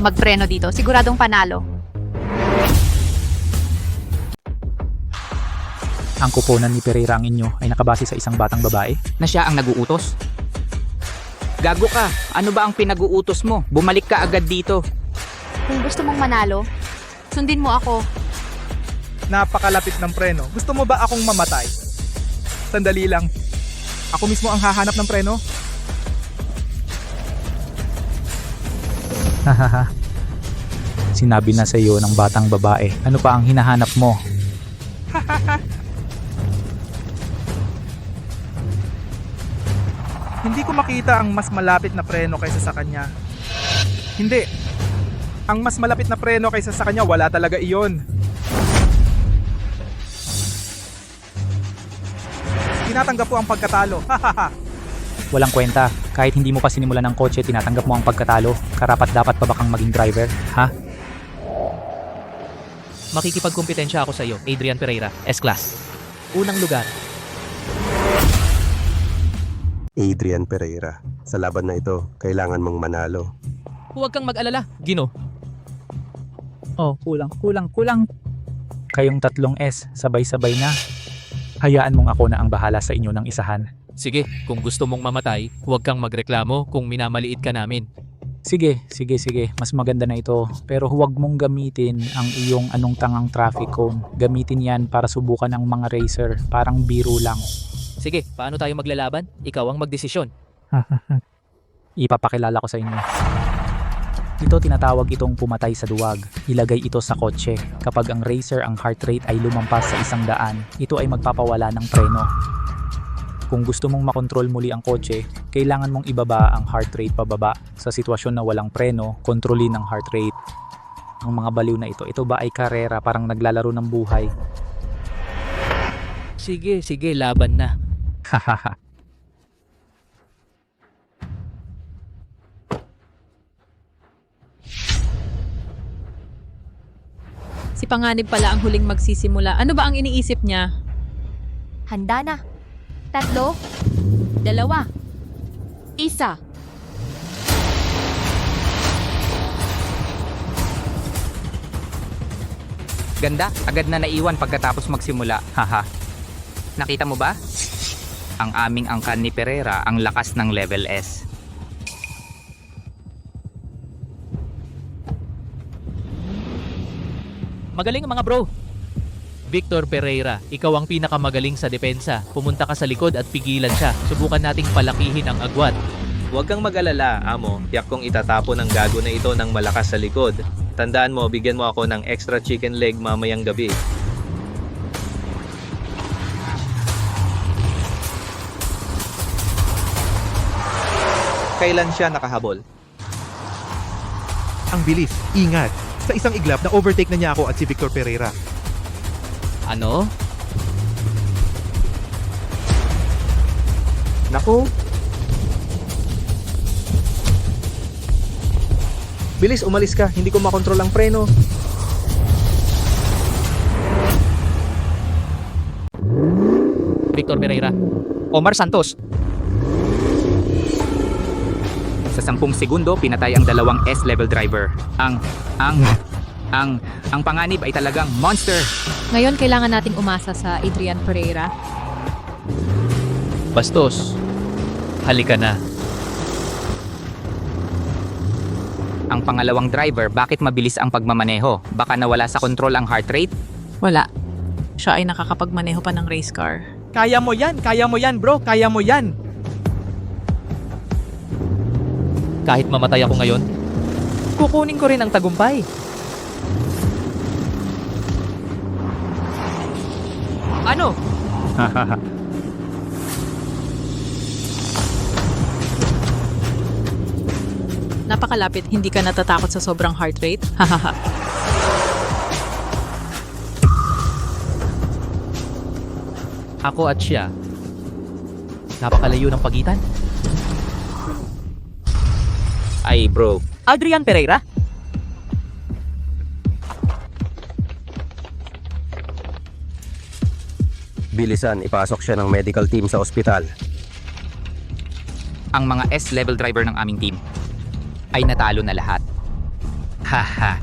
Magpreno dito, siguradong panalo. Ang koponan ni Pereira ang inyo ay nakabase sa isang batang babae. Na siya ang naguutos? Gago ka, ano ba ang pinag-uutos mo? Bumalik ka agad dito. Kung gusto mong manalo, sundin mo ako. Napakalapit ng preno. Gusto mo ba akong mamatay? Sandali lang. Ako mismo ang hahanap ng preno. Hahaha. Sinabi na sa iyo ng batang babae. Ano pa ang hinahanap mo? Hindi ko makita ang mas malapit na preno kaysa sa kanya. Hindi. Ang mas malapit na preno kaysa sa kanya, wala talaga iyon. Tinatanggap ko ang pagkatalo. Walang kwenta. Kahit hindi mo pa sinimulan ng kotse, tinatanggap mo ang pagkatalo. Karapat dapat pa ba kang maging driver? Ha? Makikipagkumpetensya ako sa iyo, Adrian Pereira, S-Class. Unang lugar. Adrian Pereira, sa laban na ito, kailangan mong manalo. Huwag kang mag-alala, Gino. Oh, kulang. Kayong 3 S, sabay-sabay na. Hayaan mong ako na ang bahala sa inyo ng isahan. Sige, kung gusto mong mamatay, huwag kang magreklamo kung minamaliit ka namin. Sige. Mas maganda na ito. Pero huwag mong gamitin ang iyong anong tangang traffic cone. Gamitin yan para subukan ang mga racer. Parang biro lang. Sige, paano tayo maglalaban? Ikaw ang magdesisyon. Ipapakilala ko sa inyo. Ito tinatawag itong pumatay sa duwag. Ilagay ito sa kotse. Kapag ang racer ang heart rate ay lumampas sa 100, ito ay magpapawala ng preno. Kung gusto mong makontrol muli ang kotse, kailangan mong ibaba ang heart rate pababa. Sa sitwasyon na walang preno, kontrolin ang heart rate. Ang mga baliw na ito ba ay karera, parang naglalaro ng buhay? Sige, laban na. Hahaha. Si Panganib pala ang huling magsisimula. Ano ba ang iniisip niya? Handa na. 3, 2, 1. Ganda, agad na naiwan pagkatapos magsimula. Haha. Nakita mo ba? Ang aming angkan ni Pereira ang lakas ng level S. Magaling mga bro! Victor Pereira, ikaw ang pinakamagaling sa depensa. Pumunta ka sa likod at pigilan siya. Subukan nating palakihin ang agwat. Huwag kang mag-alala, amo. Tiyak kong itatapon ang gago na ito ng malakas sa likod. Tandaan mo, bigyan mo ako ng extra chicken leg mamayang gabi. Kailan siya nakahabol? Ang bilis, ingat. Sa isang iglap na overtake na niya ako at si Victor Pereira. Ano? Nako. Bilis, umalis ka. Hindi ko makontrol ang preno. Victor Pereira. Omar Santos. Sa 10 segundo, pinatay ang dalawang S-level driver. Ang panganib ay talagang monster. Ngayon, kailangan nating umasa sa Adrian Pereira. Bastos. Halika na. Ang pangalawang driver, bakit mabilis ang pagmamaneho? Baka nawala sa kontrol ang heart rate? Wala. Siya ay nakakapagmaneho pa ng race car. Kaya mo yan bro, kaya mo yan. Kahit mamatay ako ngayon, Kukunin ko rin ang tagumpay. Ano? Napakalapit, hindi ka natatakot sa sobrang heart rate? Hahaha. ako at siya, napakalayo ng pagitan. Ay bro, Adrian Pereira? Bilisan, ipasok siya ng medical team sa ospital. ang mga S-level driver ng aming team ay natalo na lahat. Haha.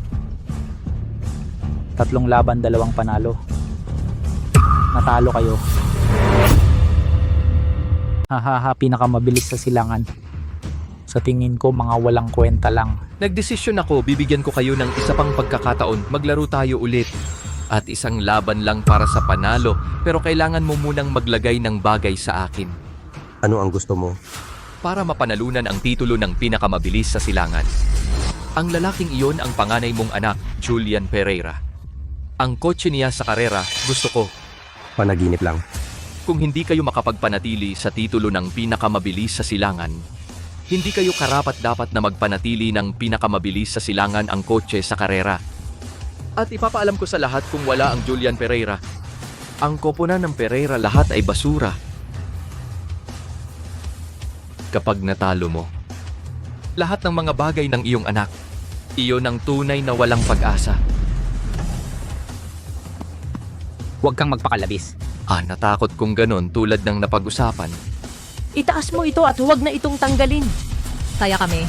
3 laban, 2 panalo. Natalo kayo. Hahaha, pinakamabilis sa silangan. Sa tingin ko, mga walang kwenta lang. Nagdesisyon ako, bibigyan ko kayo ng isa pang pagkakataon. Maglaro tayo ulit. At isang laban lang para sa panalo, pero kailangan mo munang maglagay ng bagay sa akin. Ano ang gusto mo? Para mapanalunan ang titulo ng pinakamabilis sa silangan. Ang lalaking iyon ang panganay mong anak, Julian Pereira. Ang kotse niya sa karera, gusto ko. Panaginip lang. Kung hindi kayo makapagpanatili sa titulo ng pinakamabilis sa silangan, hindi kayo karapat-dapat na magpanatili ng pinakamabilis sa silangan ang kotse sa karera. At ipapaalam ko sa lahat kung wala ang Julian Pereira. Ang koponan ng Pereira lahat ay basura. Kapag natalo mo, lahat ng mga bagay ng iyong anak, iyon ang tunay na walang pag-asa. Huwag kang magpakalabis. Natakot kung ganon tulad ng napag-usapan. Itaas mo ito at huwag na itong tanggalin. Saya kami.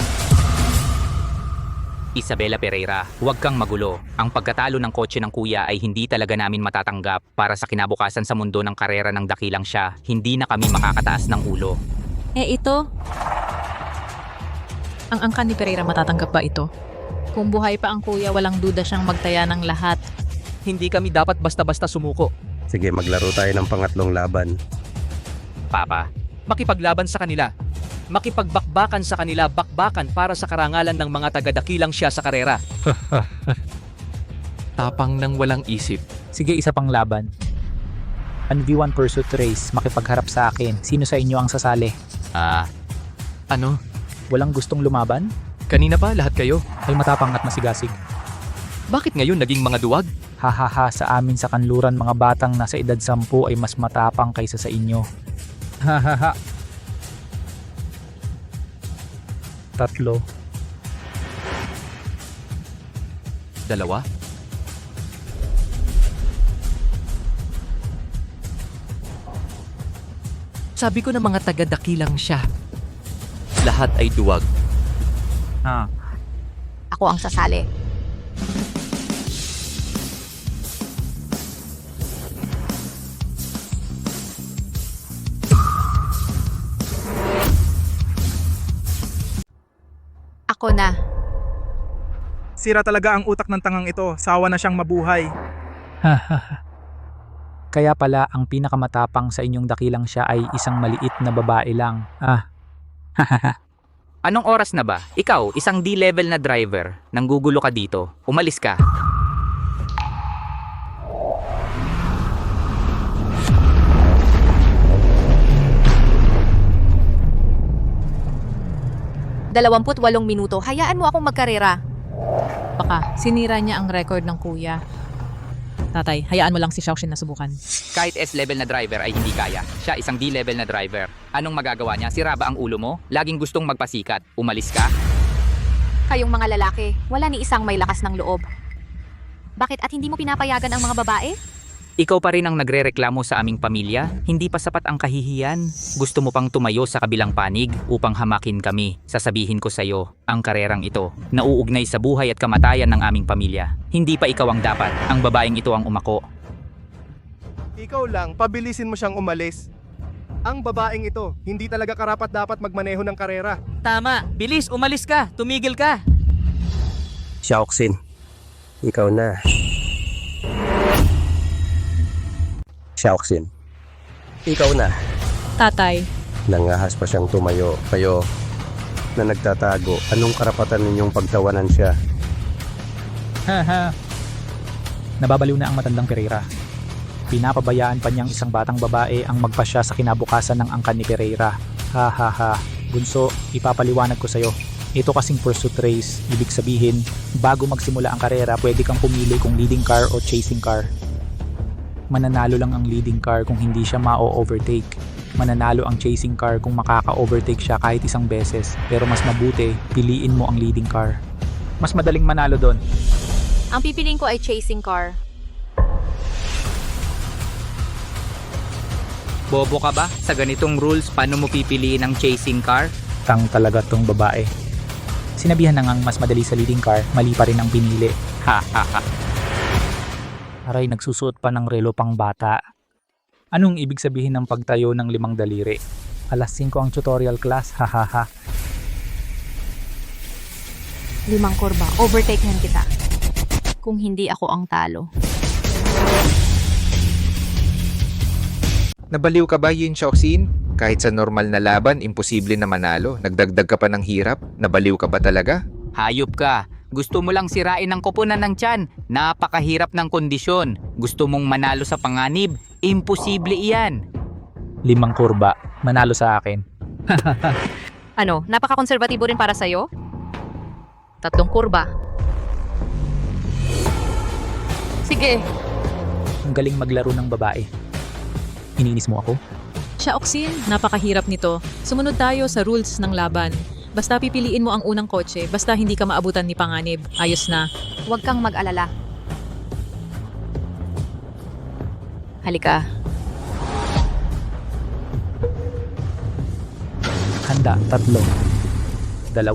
Isabela Pereira, huwag kang magulo. Ang pagkatalo ng kotse ng kuya ay hindi talaga namin matatanggap. Para sa kinabukasan sa mundo ng karera ng dakilang siya, hindi na kami makakataas ng ulo. Ito? Ang angkan ni Pereira, matatanggap ba ito? Kung buhay pa ang kuya, walang duda siyang magtaya ng lahat. Hindi kami dapat basta-basta sumuko. Sige, maglaro tayo ng pangatlong laban. Papa, Makipaglaban sa kanila. Makipagbakbakan sa kanila, bakbakan para sa karangalan ng mga taga-dakilang siya sa karera. Tapang ng walang isip. Sige, isa pang laban. 1v1 pursuit race, makipagharap sa akin. Sino sa inyo ang sasali? Ano? Walang gustong lumaban? Kanina pa lahat kayo? Ay matapang at masigasig. Bakit ngayon naging mga duwag? Hahaha, sa amin sa kanluran, mga batang nasa edad 10 ay mas matapang kaysa sa inyo. Hahaha. 3. 2? Sabi ko na mga taga-dakilang siya. Lahat ay duwag. Ako ang sasali. Ako na. Sira talaga ang utak ng tangang ito. Sawa na siyang mabuhay. Kaya pala ang pinakamatapang sa inyong dakilang siya ay isang maliit na babae lang. Anong oras na ba? Ikaw, isang D-level na driver. Nanggugulo ka dito. Umalis ka. Dalawamput-walong minuto. Hayaan mo akong magkarera. Baka sinira niya ang record ng kuya. Tatay, hayaan mo lang si Xiaoxin na subukan. Kahit S-level na driver ay hindi kaya. Siya isang D-level na driver. Anong magagawa niya? Sira ba ang ulo mo? Laging gustong magpasikat. Umalis ka? Kayong mga lalaki, wala ni isang may lakas ng loob. Bakit at hindi mo pinapayagan ang mga babae? Ikaw pa rin ang nagrereklamo sa aming pamilya? Hindi pa sapat ang kahihiyan? Gusto mo pang tumayo sa kabilang panig upang hamakin kami? Sasabihin ko sa iyo, ang karerang ito, nauugnay sa buhay at kamatayan ng aming pamilya. Hindi pa ikaw ang dapat, ang babaeng ito ang umako. Ikaw lang, pabilisin mo siyang umalis. Ang babaeng ito, hindi talaga karapat-dapat magmaneho ng karera. Tama, bilis, umalis ka, tumigil ka. Xiaoxin, ikaw na. Xiaoxin, ikaw na. Tatay, Nangahas pa siyang tumayo. Kayo na nagtatago, anong karapatan ninyong pagtawanan siya? Nababaliw na ang matandang Pereira. Pinapabayaan pa niyang isang batang babae ang magpasya sa kinabukasan ng angkan ni Pereira. Bunso, ipapaliwanag ko sa'yo. Ito kasing pursuit race, ibig sabihin, bago magsimula ang karera, pwede kang pumili kung leading car o chasing car. Mananalo lang ang leading car kung hindi siya ma-overtake. Mananalo ang chasing car kung makaka-overtake siya kahit isang beses. Pero mas mabuti, piliin mo ang leading car. Mas madaling manalo doon. Ang pipiliin ko ay chasing car. Bobo ka ba? Sa ganitong rules, paano mo pipiliin ang chasing car? Tang talaga tong babae. Sinabihan na ngang mas madali sa leading car, mali pa rin ang pinili. Aray, nagsusuot pa ng relo pang bata. Anong ibig sabihin ng pagtayo ng 5 daliri? Alas 5 ang tutorial class, 5 kurba, overtake nan kita. Kung hindi ako ang talo. Nabaliw ka ba yun, Xiaoxin? Kahit sa normal na laban, imposible na manalo. Nagdagdag ka pa ng hirap. Nabaliw ka ba talaga? Hayop ka. Gusto mo lang sirain ang koponan ng tiyan. Napakahirap ng kondisyon. Gusto mong manalo sa panganib? Imposible iyan. 5 kurba, manalo sa akin. Ano, napaka-konserbatibo rin para sa'yo? 3 kurba. Sige. Ang galing maglaro ng babae. Ininis mo ako? Xiaoxin, napakahirap nito. Sumunod tayo sa rules ng laban. Basta pipiliin mo ang unang kotse, basta hindi ka maabutan ni panganib. Ayos na. Huwag kang mag-alala. Halika. Handa, 3. 2. 1.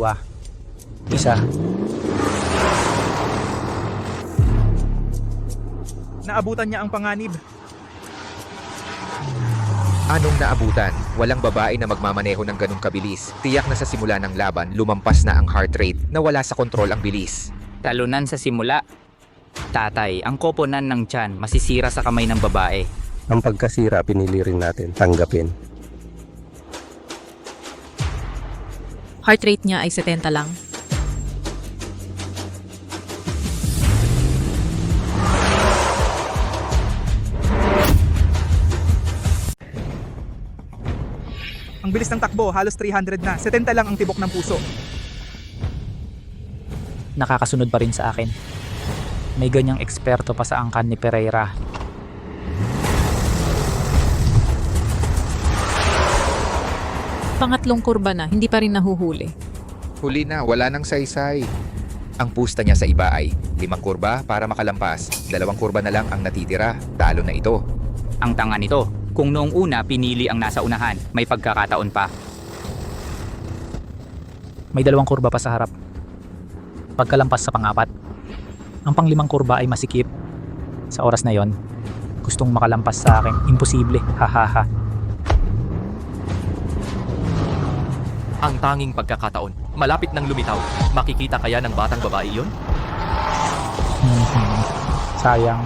Naabutan niya ang panganib. Anong naabutan? Walang babae na magmamaneho ng ganong kabilis. Tiyak na sa simula ng laban, lumampas na ang heart rate na wala sa kontrol ang bilis. Talunan sa simula. Tatay, ang koponan ng tiyan masisira sa kamay ng babae. Ang pagkasira, pinili rin natin. Tanggapin. Heart rate niya ay 70 lang. Ang bilis ng takbo, halos 300 na. 70 lang ang tibok ng puso. Nakakasunod pa rin sa akin. May ganyang eksperto pa sa angkan ni Pereira. Pangatlong kurba na, hindi pa rin nahuhuli. Huli na, wala nang saysay. Ang pusta niya sa iba ay 5 kurba para makalampas. 2 kurba na lang ang natitira. Talo na ito. Ang tanga nito. Kung noong una pinili ang nasa unahan, may pagkakataon pa. May 2 kurba pa sa harap. Pagkalampas sa pang-4. Ang pang-5 kurba ay masikip. Sa oras na yon, gustong makalampas sa akin. Imposible. Ang tanging pagkakataon, Malapit nang lumitaw. Makikita kaya ng batang babae yon? Sayang.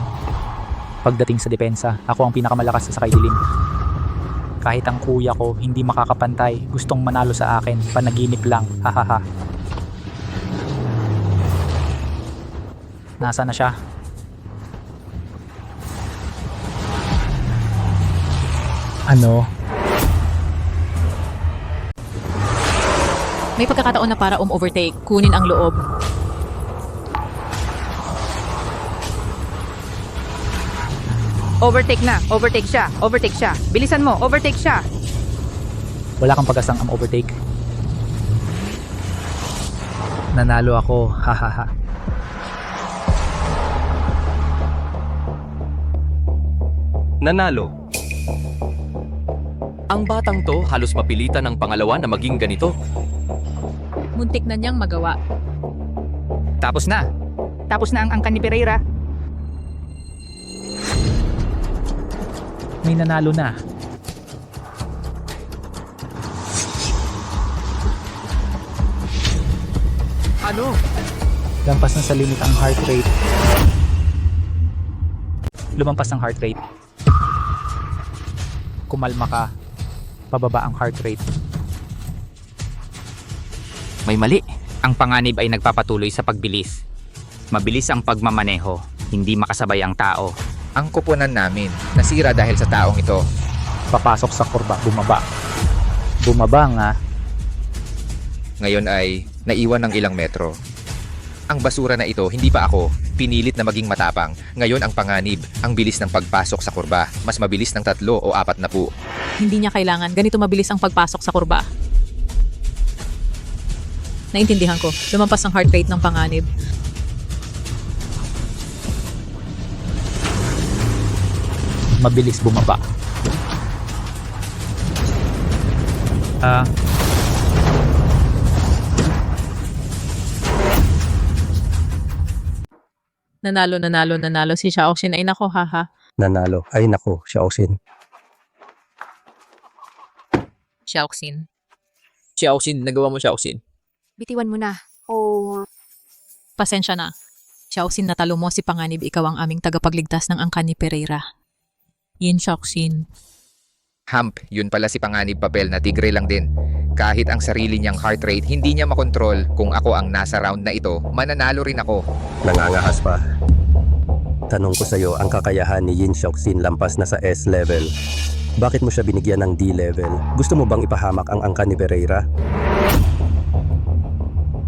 Pagdating sa depensa, ako ang pinakamalakas sa sakay dilim. Kahit ang kuya ko hindi makakapantay, gustong manalo sa akin, panaginip lang, hahaha. Nasa na siya? Ano? May pagkakataon na para overtake, kunin ang loob. Overtake na. Overtake siya. Overtake siya. Bilisan mo. Overtake siya. Wala kang pag-asang ang overtake. Nanalo ako, hahaha. Nanalo. Ang batang to halos mapilitan ng pangalawa na maging ganito. Muntik na niyang magawa. Tapos na. Tapos na ang angkan ni Pereira. May nanalo na. Ano? Lampas na sa limit ang heart rate. Lumampas ang heart rate. Kumalma ka. Pababa ang heart rate. May mali. Ang panganib ay nagpapatuloy sa pagbilis. Mabilis ang pagmamaneho. Hindi makasabay ang tao. Ang kuponan namin, nasira dahil sa taong ito. Papasok sa kurba, bumaba. Bumaba nga. Ngayon ay naiwan ng ilang metro. Ang basura na ito, hindi pa ako. Pinilit na maging matapang. Ngayon ang panganib, ang bilis ng pagpasok sa kurba. Mas mabilis ng 3 o 4 na po. Hindi niya kailangan. Ganito mabilis ang pagpasok sa kurba. Naintindihan ko. Lumampas ang heart rate ng panganib. Mabilis bumaba. Nanalo si Xiaoxin. Ay nako, haha. Nanalo. Ay nako, Xiaoxin. Xiaoxin. Xiaoxin, nagawa mo Xiaoxin. Bitiwan mo na. Pasensya na. Xiaoxin, natalo mo si Panganib. Ikaw ang aming tagapagligtas ng angkan ni Pereira. Yin Xiaoxin. Hump, yun pala si panganib papel na tigre lang din. Kahit ang sarili niyang heart rate, hindi niya makontrol. Kung ako ang nasa round na ito, mananalo rin ako. Nangangahas pa. Tanong ko sa'yo, ang kakayahan ni Yin Xiaoxin lampas na sa S level. Bakit mo siya binigyan ng D level? Gusto mo bang ipahamak ang angkan ni Pereira?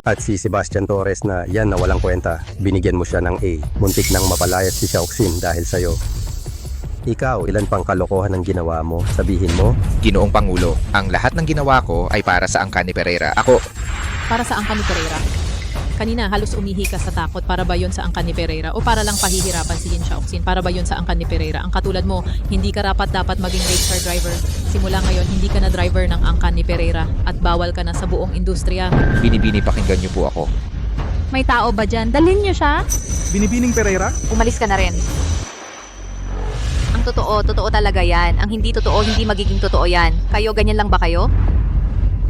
At si Sebastian Torres na yan na walang kwenta, binigyan mo siya ng A. Muntik nang mapalayas si Xiaoxin dahil sa'yo. Ikaw, ilan pang kalokohan ang ginawa mo? Sabihin mo? Ginoong Pangulo, ang lahat ng ginawa ko ay para sa angkan ni Pereira. Ako, Para sa angkan ni Pereira. Kanina halos umihi ka sa takot. Para ba yun sa angkan ni Pereira? O para lang pahihirapan si Yin Xiaoxin? Para ba yun sa angkan ni Pereira? Ang katulad mo, hindi ka dapat maging race car driver. Simula ngayon, hindi ka na driver ng angkan ni Pereira. At bawal ka na sa buong industriya. binibini pakinggan niyo po ako. May tao ba dyan? Dalhin niyo siya? Binibining Pereira? Umalis ka na rin. Ang totoo talaga yan. Ang hindi totoo, hindi magiging totoo yan. Kayo, ganyan lang ba kayo?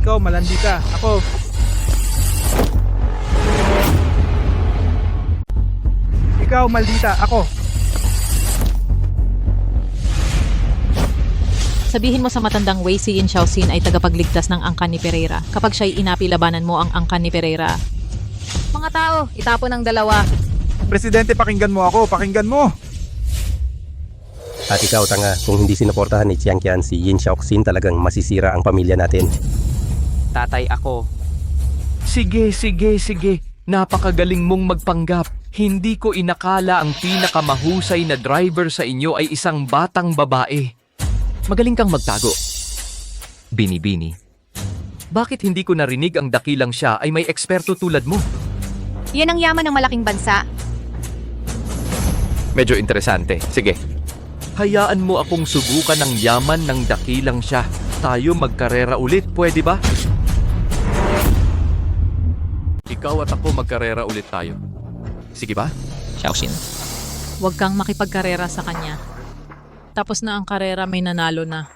Ikaw, malandi ka. Ako. Ikaw, maldita. Ako. Sabihin mo sa matandang Wei si Yin Xiaoxin ay tagapagligtas ng angkan ni Pereira. Kapag siya'y inapi, labanan mo ang angkan ni Pereira. Mga tao, itapon ang dalawa. Presidente, pakinggan mo ako. Pakinggan mo. At ikaw, tanga, kung hindi sinuportahan ni Chiang Qian si Yin Xiaoxin, talagang masisira ang pamilya natin. Tatay ako. Sige. Napakagaling mong magpanggap. Hindi ko inakala ang pinakamahusay na driver sa inyo ay isang batang babae. Magaling kang magtago. Bini-bini. Bakit hindi ko narinig ang dakilang siya ay may eksperto tulad mo? Yan ang yaman ng malaking bansa. Medyo interesante. Sige. Hayaan mo akong subukan ng yaman ng dakilang siya. Tayo magkarera ulit, pwede ba? Ikaw at ako magkarera ulit tayo. Sige ba? Xiaoxin. Huwag kang makipagkarera sa kanya. Tapos na ang karera, may nanalo na.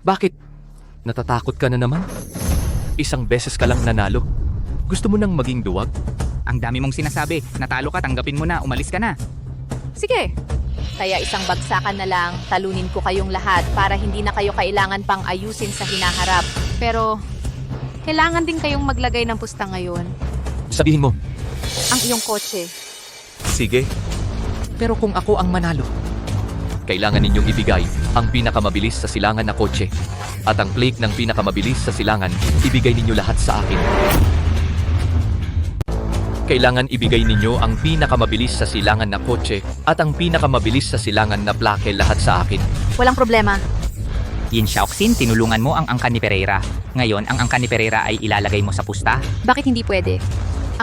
Bakit? Natatakot ka na naman? Isang beses ka lang nanalo. Gusto mo nang maging duwag? Ang dami mong sinasabi. Natalo ka, tanggapin mo na, umalis ka na. Sige. Kaya isang bagsakan na lang, talunin ko kayong lahat para hindi na kayo kailangan pang ayusin sa hinaharap. Pero, kailangan din kayong maglagay ng pusta ngayon. Sabihin mo. Ang iyong kotse. Sige. Pero kung ako ang manalo, kailangan ninyong ibigay ang pinakamabilis sa silangan na kotse. At ang plate ng pinakamabilis sa silangan, ibigay ninyo lahat sa akin. Kailangan ibigay ninyo ang pinakamabilis sa silangan na kotse at ang pinakamabilis sa silangan na plake lahat sa akin. Walang problema. Yin Xiaoxin, tinulungan mo ang angkan ni Pereira. Ngayon, ang angkan ni Pereira ay ilalagay mo sa pusta. Bakit hindi pwede?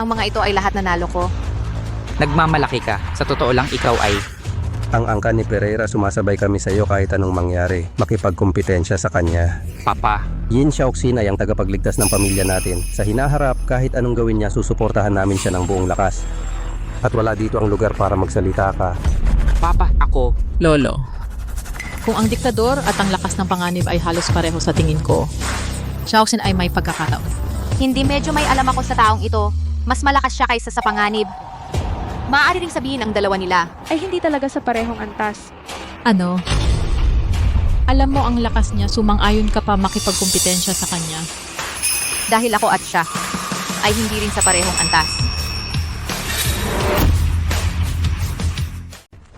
Ang mga ito ay lahat nanalo ko. Nagmamalaki ka. Sa totoo lang, ikaw ay... Ang angkan ni Pereira, sumasabay kami sa iyo kahit anong mangyari. Makipagkumpetensya sa kanya. Papa. Yin Xiaoxin ay ang tagapagligtas ng pamilya natin. Sa hinaharap, kahit anong gawin niya, susuportahan namin siya ng buong lakas. At wala dito ang lugar para magsalita ka. Papa, ako. Lolo, kung ang diktador at ang lakas ng panganib ay halos pareho sa tingin ko, Xiaoxin ay may pagkakataon. Hindi medyo may alam ako sa taong ito. Mas malakas siya kaysa sa panganib. Maaari ring sabihin ang dalawa nila ay hindi talaga sa parehong antas. Ano? Alam mo ang lakas niya, sumang-ayon ka pa makipagkumpetensya sa kanya. Dahil ako at siya ay hindi rin sa parehong antas.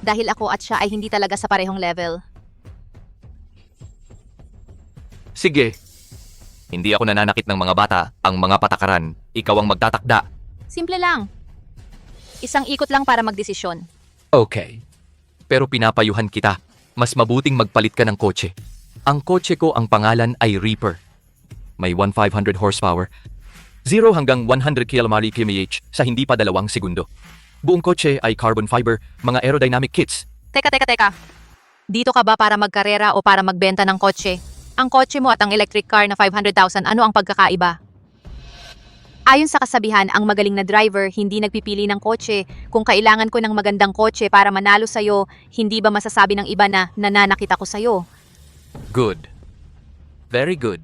Dahil ako at siya ay hindi talaga sa parehong level. Sige. Hindi ako nananakit ng mga bata, ang mga patakaran. Ikaw ang magtatakda. Simple lang. Isang ikot lang para magdesisyon. Okay. Pero pinapayuhan kita. Mas mabuting magpalit ka ng kotse. Ang kotse ko ang pangalan ay Reaper. May 1,500 horsepower. 0 hanggang 100 km/h sa hindi pa 2 segundo. Buong kotse ay carbon fiber, mga aerodynamic kits. Teka. Dito ka ba para magkarera o para magbenta ng kotse? Ang kotse mo at ang electric car na 500,000, ano ang pagkakaiba? Ayon sa kasabihan, ang magaling na driver hindi nagpipili ng kotse. Kung kailangan ko ng magandang kotse para manalo sa'yo, hindi ba masasabi ng iba na nananakit ako sa'yo? Good. Very good.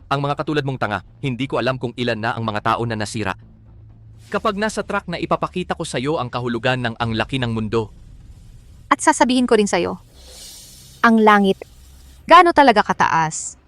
Ang mga katulad mong tanga, hindi ko alam kung ilan na ang mga tao na nasira. Kapag nasa track na ipapakita ko sa'yo ang kahulugan ng ang laki ng mundo. At sasabihin ko rin sa'yo, ang langit, gaano talaga kataas?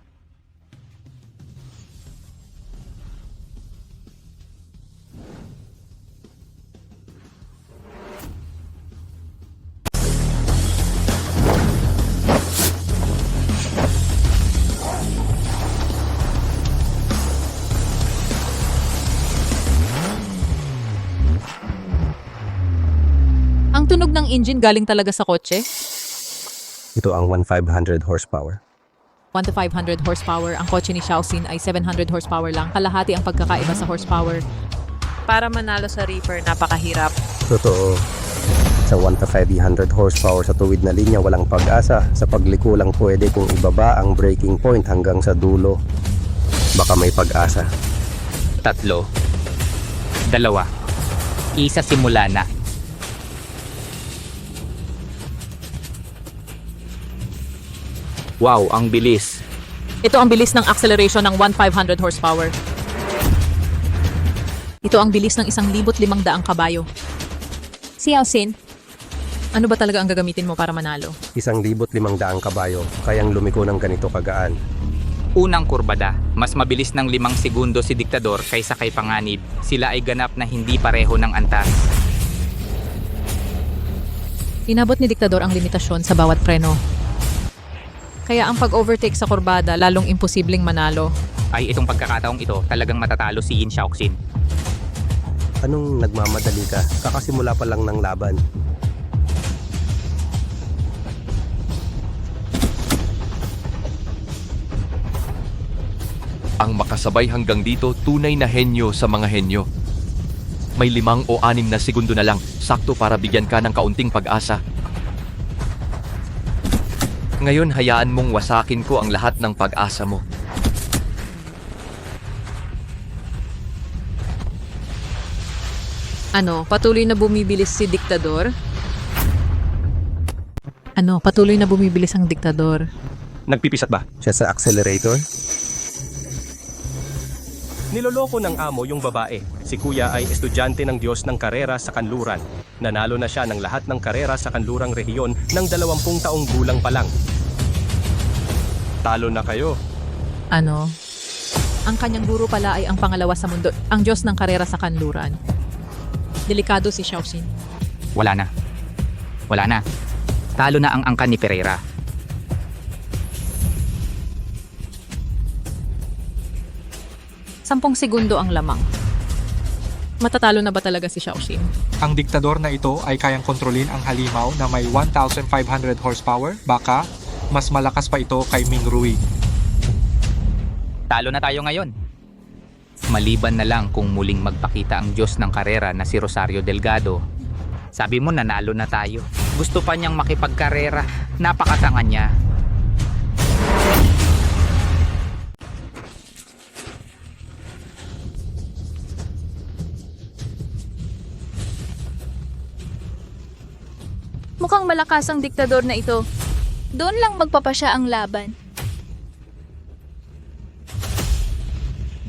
Ang tunog ng engine galing talaga sa kotse? Ito ang 1,500 horsepower. 1 to 500 horsepower. Ang kotse ni Xiaoxin ay 700 horsepower lang. Kalahati ang pagkakaiba sa horsepower. Para manalo sa Reaper, napakahirap. Totoo. Sa 1 to 500 horsepower sa tuwid na linya, walang pag-asa. Sa pagliko lang pwede kung ibaba ang breaking point hanggang sa dulo. Baka may pag-asa. 3, 2, 1, simula na. Wow, ang bilis. Ito ang bilis ng acceleration ng 1,500 horsepower. Ito ang bilis ng 1,500 kabayo. Xiaoxin, ano ba talaga ang gagamitin mo para manalo? 1,500 kabayo, kayang lumiko ng ganito kagaan. Unang kurbada, mas mabilis ng 5 segundo si Diktador kaysa kay Panganib. Sila ay ganap na hindi pareho ng antas. Inabot ni Diktador ang limitasyon sa bawat preno. Kaya ang pag-overtake sa kurbada lalong imposibleng manalo. Ay itong pagkakataong ito, talagang matatalo si Yin Xiaoxin. Anong nagmamadali ka? Kakasimula pa lang ng laban. Ang makasabay hanggang dito, tunay na henyo sa mga henyo. May 5 o 6 na segundo na lang, sakto para bigyan ka ng kaunting pag-asa. Ngayon, hayaan mong wasakin ko ang lahat ng pag-asa mo. Ano, patuloy na bumibilis si Diktador? Ano, patuloy na bumibilis ang Diktador? Nagpipisat ba? Siya sa accelerator? Niloloko ng amo yung babae. Si kuya ay estudyante ng Diyos ng karera sa kanluran. Nanalo na siya ng lahat ng karera sa kanlurang rehiyon ng 20 taong gulang pa lang. Talo na kayo. Ano? Ang kanyang guro pala ay ang pangalawa sa mundo, ang Diyos ng karera sa kanluran. Delikado si Xiaoxin. Wala na. Wala na. Talo na ang angkan ni Pereira. Sampung segundo ang lamang. Matatalo na ba talaga si Xiaoxin? Ang diktador na ito ay kayang kontrolin ang halimaw na may 1,500 horsepower. Baka, mas malakas pa ito kay Ming Rui. Talo na tayo ngayon. Maliban na lang kung muling magpakita ang Diyos ng karera na si Rosario Delgado. Sabi mo nanalo na tayo. Gusto pa niyang makipagkarera. Napakatanga niya. Mukhang malakas ang diktador na ito. Doon lang magpapasya ang laban.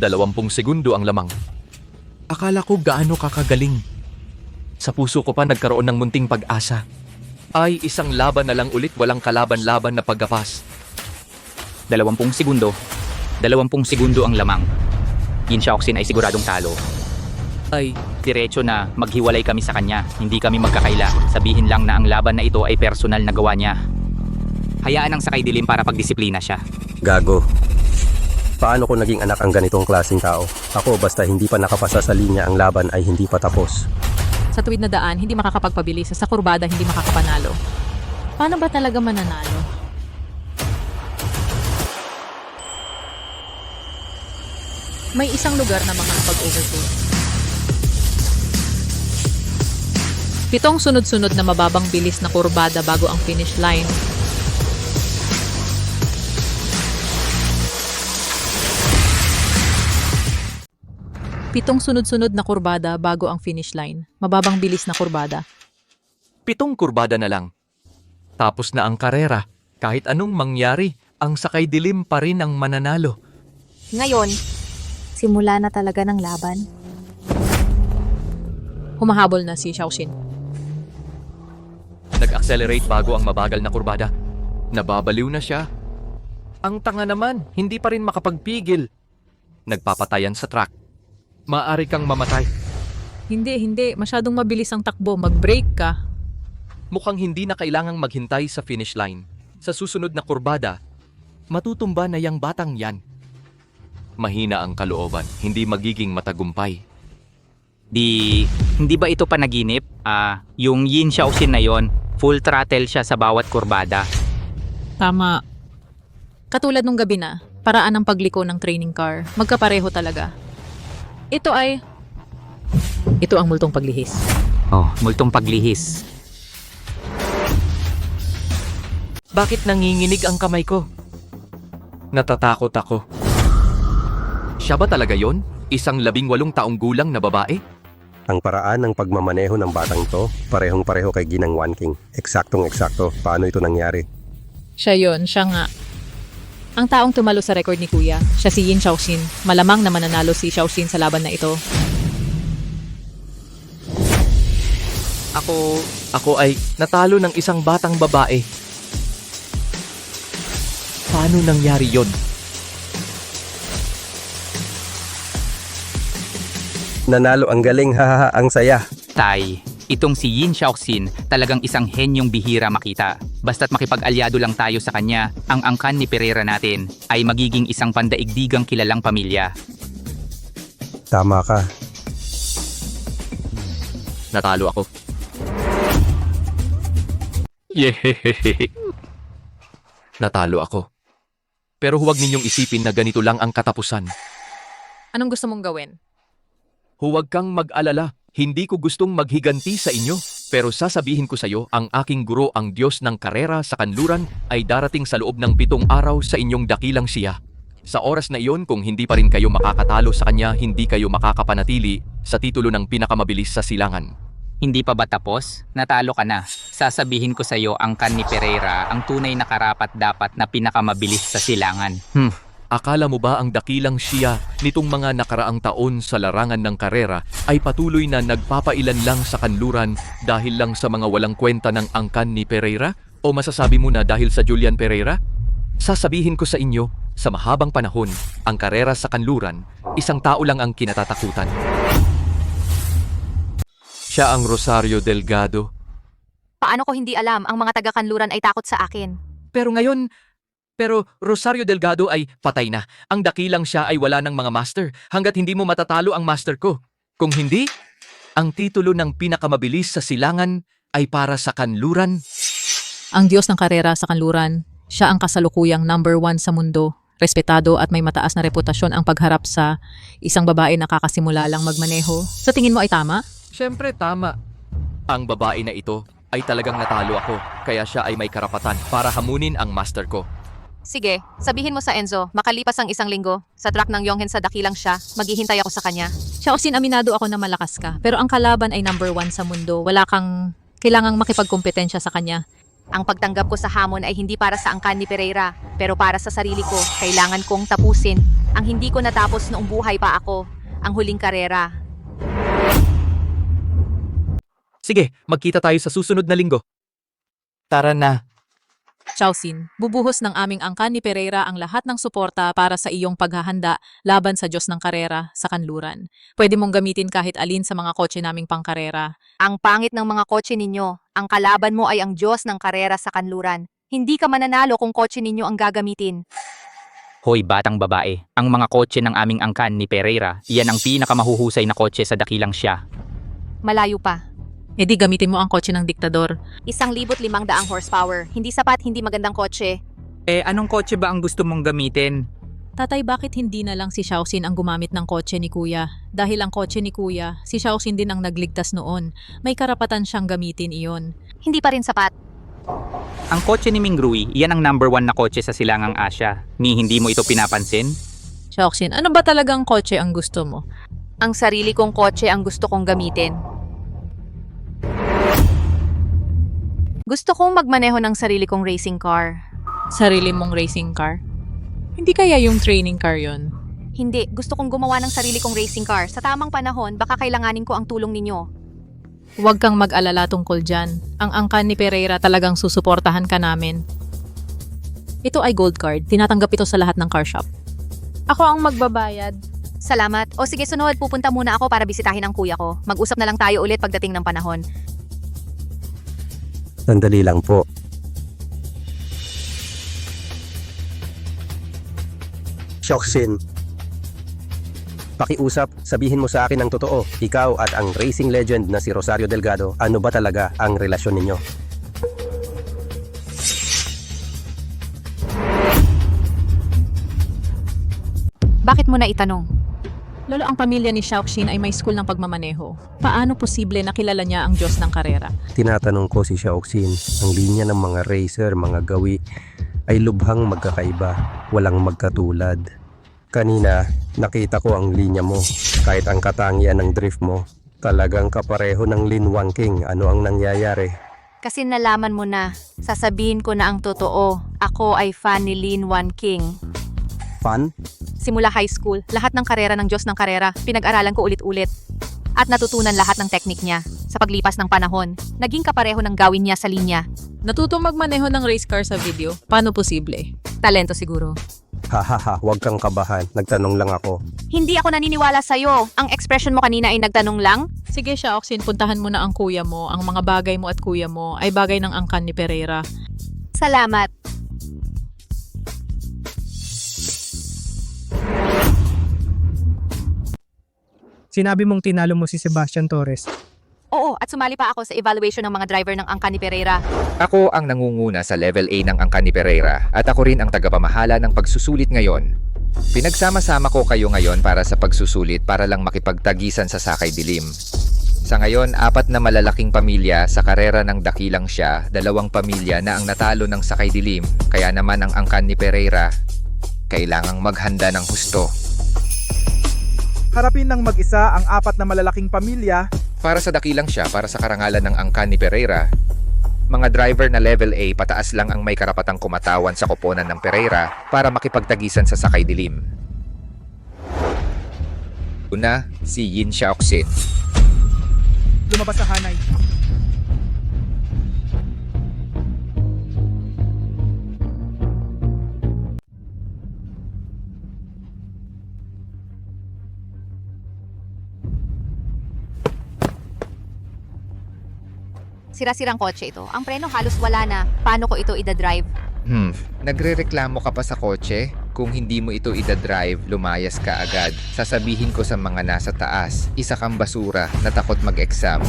20 segundo ang lamang. Akala ko gaano kakagaling. Sa puso ko pa nagkaroon ng munting pag-asa. Ay, isang laban na lang ulit, walang kalaban-laban na paggapas. 20 segundo. 20 segundo ang lamang. Yin Xiaoxin ay siguradong talo. Ay, diretso na maghiwalay kami sa kanya. Hindi kami magkakaila. Sabihin lang na ang laban na ito ay personal na gawa niya. Hayaan ang sakay dilim para pagdisiplina siya. Gago. Paano ko naging anak ang ganitong klaseng tao? Ako basta hindi pa nakapasa sa linya ang laban ay hindi pa tapos. Sa tuwid na daan, hindi makakapagpabilis. Sa kurbada, hindi makakapanalo. Paano ba talaga mananalo? May isang lugar na makakapag-overtake. 7 sunod-sunod na mababang bilis na kurbada bago ang finish line. Pitong sunod-sunod na kurbada bago ang finish line. Mababang bilis na kurbada. 7 kurbada na lang. Tapos na ang karera. Kahit anong mangyari, ang sakay dilim pa rin ang mananalo. Ngayon, simula na talaga ng laban. Humahabol na si Xiaoxin. Nag-accelerate bago ang mabagal na kurbada. Nababaliw na siya. Ang tanga naman, hindi pa rin makapagpigil. Nagpapatayan sa track. Maaari kang mamatay. Hindi. Masyadong mabilis ang takbo. Mag-brake ka. Mukhang hindi na kailangang maghintay sa finish line. Sa susunod na kurbada, matutumba na yang batang yan. Mahina ang kalooban, hindi magiging matagumpay. Hindi ba ito panaginip? Yung Yin Xiaoxin na yon, full throttle siya sa bawat kurbada. Tama. Katulad nung gabi na, paraan ng pagliko ng training car. Magkapareho talaga. Ito ang multong paglihis. Oh, multong paglihis. Bakit nanginginig ang kamay ko? Natatakot ako. Siya ba talaga yon? Isang 18 taong gulang na babae? Ang paraan ng pagmamaneho ng batang ito, parehong-pareho kay Ginang Wan King. Eksaktong-eksakto. Paano ito nangyari? Siya nga. Ang taong tumalo sa record ni Kuya, siya si Yin Xiaoxin. Malamang na mananalo si Xiaoxin sa laban na ito. Ako ay natalo ng isang batang babae. Paano nangyari yon? Nanalo ang galing, hahaha, ang saya. Tay, itong si Yin Xiaoxin talagang isang henyong bihira makita. Basta't makipag-alyado lang tayo sa kanya, ang angkan ni Pereira natin ay magiging isang pandaigdigang kilalang pamilya. Tama ka. Natalo ako. Yehehehe. Natalo ako. Pero huwag ninyong isipin na ganito lang ang katapusan. Anong gusto mong gawin? Huwag kang mag-alala. Hindi ko gustong maghiganti sa inyo. Pero sasabihin ko sa iyo, ang aking guro, ang Diyos ng karera sa kanluran, ay darating sa loob ng 7 araw sa inyong dakilang siya. Sa oras na iyon, kung hindi pa rin kayo makakatalo sa kanya, hindi kayo makakapanatili sa titulo ng pinakamabilis sa silangan. Hindi pa ba tapos? Natalo ka na. Sasabihin ko sa iyo, angkan ni Pereira ang tunay na karapat-dapat na pinakamabilis sa silangan. Akala mo ba ang dakilang siya nitong mga nakaraang taon sa larangan ng karera ay patuloy na nagpapailan lang sa kanluran dahil lang sa mga walang kwenta ng angkan ni Pereira? O masasabi mo na dahil sa Julian Pereira? Sasabihin ko sa inyo, sa mahabang panahon, ang karera sa kanluran, isang tao lang ang kinatatakutan. Siya ang Rosario Delgado. Paano ko hindi alam ang mga taga-kanluran ay takot sa akin? Pero Rosario Delgado ay patay na. Ang dakilang siya ay wala ng mga master hanggat hindi mo matatalo ang master ko. Kung hindi, ang titulo ng pinakamabilis sa silangan ay para sa kanluran. Ang Diyos ng karera sa kanluran, siya ang kasalukuyang number 1 sa mundo. Respetado at may mataas na reputasyon ang pagharap sa isang babae na kakasimula lang magmaneho. Sa tingin mo ay tama? Siyempre tama. Ang babae na ito ay talagang natalo ako, kaya siya ay may karapatan para hamunin ang master ko. Sige, sabihin mo sa Enzo, makalipas ang 1 linggo, sa track ng Yonghen sa dakilang siya, maghihintay ako sa kanya. Xiaoxin, aminado ako na malakas ka, pero ang kalaban ay number 1 sa mundo. Wala kang kailangang makipagkompetensya sa kanya. Ang pagtanggap ko sa hamon ay hindi para sa angkan ni Pereira, pero para sa sarili ko, kailangan kong tapusin ang hindi ko natapos noong buhay pa ako, ang huling karera. Sige, magkita tayo sa susunod na linggo. Tara na. Xiaoxin, bubuhos ng aming angkan ni Pereira ang lahat ng suporta para sa iyong paghahanda laban sa Diyos ng karera sa kanluran. Pwede mong gamitin kahit alin sa mga kotse naming pangkarera. Ang pangit ng mga kotse ninyo, ang kalaban mo ay ang Diyos ng karera sa kanluran. Hindi ka mananalo kung kotse ninyo ang gagamitin. Hoy batang babae, ang mga kotse ng aming angkan ni Pereira, iyan ang pinakamahuhusay na kotse sa dakilang siya. Malayo pa. E di gamitin mo ang kotse ng diktador. 1,500 horsepower. Hindi sapat, hindi magandang kotse. Anong kotse ba ang gusto mong gamitin? Tatay, bakit hindi na lang si Xiaoxin ang gumamit ng kotse ni Kuya? Dahil ang kotse ni Kuya, si Xiaoxin din ang nagligtas noon. May karapatan siyang gamitin iyon. Hindi pa rin sapat. Ang kotse ni Mingrui, iyan ang number 1 na kotse sa silangang Asia. Ni hindi mo ito pinapansin? Xiaoxin, ano ba talagang kotse ang gusto mo? Ang sarili kong kotse ang gusto kong gamitin. Gusto kong magmaneho ng sarili kong racing car. Sarili mong racing car? Hindi kaya yung training car yon? Hindi, gusto kong gumawa ng sarili kong racing car. Sa tamang panahon, baka kailanganin ko ang tulong ninyo. Huwag kang mag-alala tungkol dyan. Ang angkan ni Pereira talagang susuportahan ka namin. Ito ay gold card. Tinatanggap ito sa lahat ng car shop. Ako ang magbabayad. Salamat. O sige, sunod. Pupunta muna ako para bisitahin ang kuya ko. Mag-usap na lang tayo ulit pagdating ng panahon. Sandali lang po. Xiaoxin, pakiusap, sabihin mo sa akin ang totoo. Ikaw at ang racing legend na si Rosario Delgado, ano ba talaga ang relasyon ninyo? Bakit mo na itanong? Lolo, ang pamilya ni Xiaoxin ay may school ng pagmamaneho. Paano posible na kilala niya ang Diyos ng karera? Tinatanong ko si Xiaoxin, ang linya ng mga racer, mga gawi, ay lubhang magkakaiba, walang magkatulad. Kanina, nakita ko ang linya mo, kahit ang katangian ng drift mo, talagang kapareho ng Lin Wangking. Ano ang nangyayari? Kasi nalaman mo na, sasabihin ko na ang totoo, ako ay fan ni Lin Wangking. Fan? Simula high school, lahat ng karera ng Diyos ng karera, pinag-aralan ko ulit-ulit. At natutunan lahat ng teknik niya. Sa paglipas ng panahon, naging kapareho ng gawin niya sa linya. Natuto magmaneho ng race car sa video. Paano posible? Talento siguro. Hahaha, huwag kang kabahan. Nagtanong lang ako. Hindi ako naniniwala sa'yo. Ang expression mo kanina ay nagtanong lang? Sige Xiaoxin, puntahan mo na ang kuya mo. Ang mga bagay mo at kuya mo ay bagay ng angkan ni Pereira. Salamat. Sinabi mong tinalo mo si Sebastian Torres. Oo, at sumali pa ako sa evaluation ng mga driver ng angkan ni Pereira. Ako ang nangunguna sa level A ng angkan ni Pereira at ako rin ang tagapamahala ng pagsusulit ngayon. Pinagsama-sama ko kayo ngayon para sa pagsusulit para lang makipagtagisan sa Sakay Dilim. Sa ngayon, 4 na malalaking pamilya sa karera ng dakilang siya, 2 pamilya na ang natalo ng Sakay Dilim, kaya naman ang angkan ni Pereira kailangang maghanda ng husto. Harapin ng mag-isa ang 4 na malalaking pamilya. Para sa dakilang siya, para sa karangalan ng angkan ni Pereira, Mga driver na level A pataas lang ang may karapatang kumatawan sa koponan ng Pereira para makipagtagisan sa sakay dilim. Una, si Yin Xiaoxin. Lumabas sa hanay. Sira-sirang kotse ito. Ang preno halos wala na. Paano ko ito ida-drive? Nagrereklamo ka pa sa kotse? Kung hindi mo ito ida-drive, lumayas ka agad. Sasabihin ko sa mga nasa taas, isa kang basura na takot mag-exam.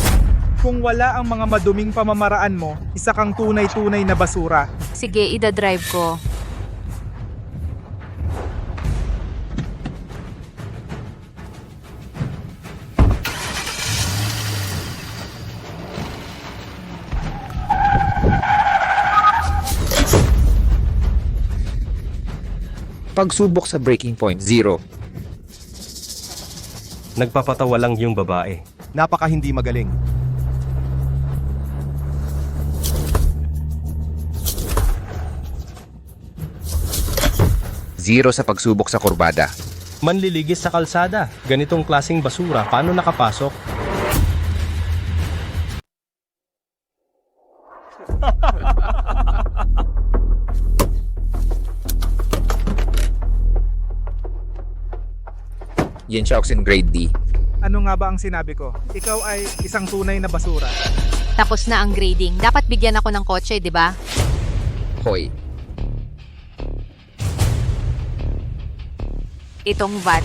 Kung wala ang mga maduming pamamaraan mo, isa kang tunay-tunay na basura. Sige, ida-drive ko. Pagsubok sa breaking point, 0. Nagpapatawa lang yung babae. Napaka hindi magaling. Zero sa pagsubok sa kurbada. Manliligis sa kalsada. Ganitong klaseng basura, paano nakapasok? Yin Xiaoxin grade D. Ano nga ba ang sinabi ko? Ikaw ay isang tunay na basura. Tapos na ang grading. Dapat bigyan ako ng kotse, di ba? Hoy, Itong van.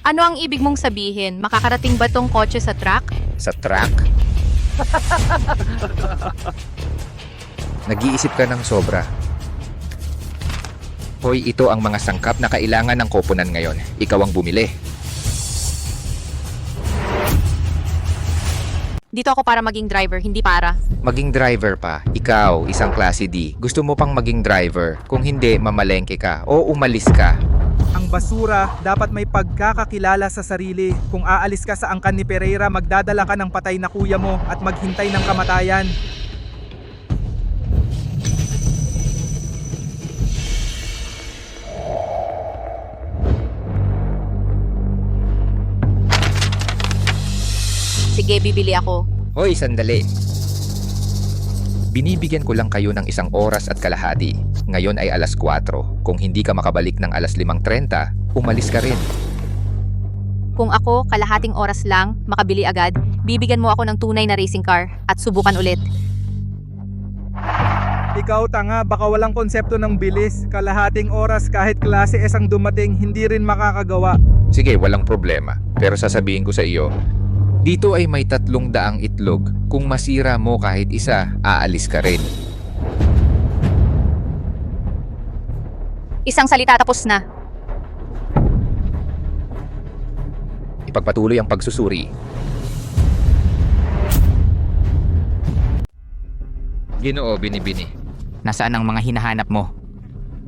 Ano ang ibig mong sabihin? Makakarating ba tong kotse sa track? sa track? Nag-iisip ka ng sobra. Hoy, ito ang mga sangkap na kailangan ng koponan ngayon. Ikaw ang bumili. Dito ako para maging driver, hindi para. Maging driver pa. Ikaw, isang klase D. Gusto mo pang maging driver. Kung hindi, mamalengke ka o umalis ka. Ang basura dapat may pagkakakilala sa sarili. Kung aalis ka sa angkan ni Pereira, magdadala ka ng patay na kuya mo at maghintay ng kamatayan. Sige, bibili ako. Hoy, sandali. Binibigyan ko lang kayo ng 1 oras at kalahati. Ngayon ay alas 4. Kung hindi ka makabalik ng alas 5:30, umalis ka rin. Kung ako, kalahating oras lang, makabili agad, bibigyan mo ako ng tunay na racing car at subukan ulit. Ikaw tanga, baka walang konsepto ng bilis. Kalahating oras kahit klase S ang dumating, hindi rin makakagawa. Sige, walang problema. Pero sasabihin ko sa iyo, dito ay may 300 itlog. Kung masira mo kahit isa, aalis ka rin. Isang salita tapos na. Ipagpatuloy ang pagsusuri. Ginoo, Binibini. Nasaan ang mga hinahanap mo?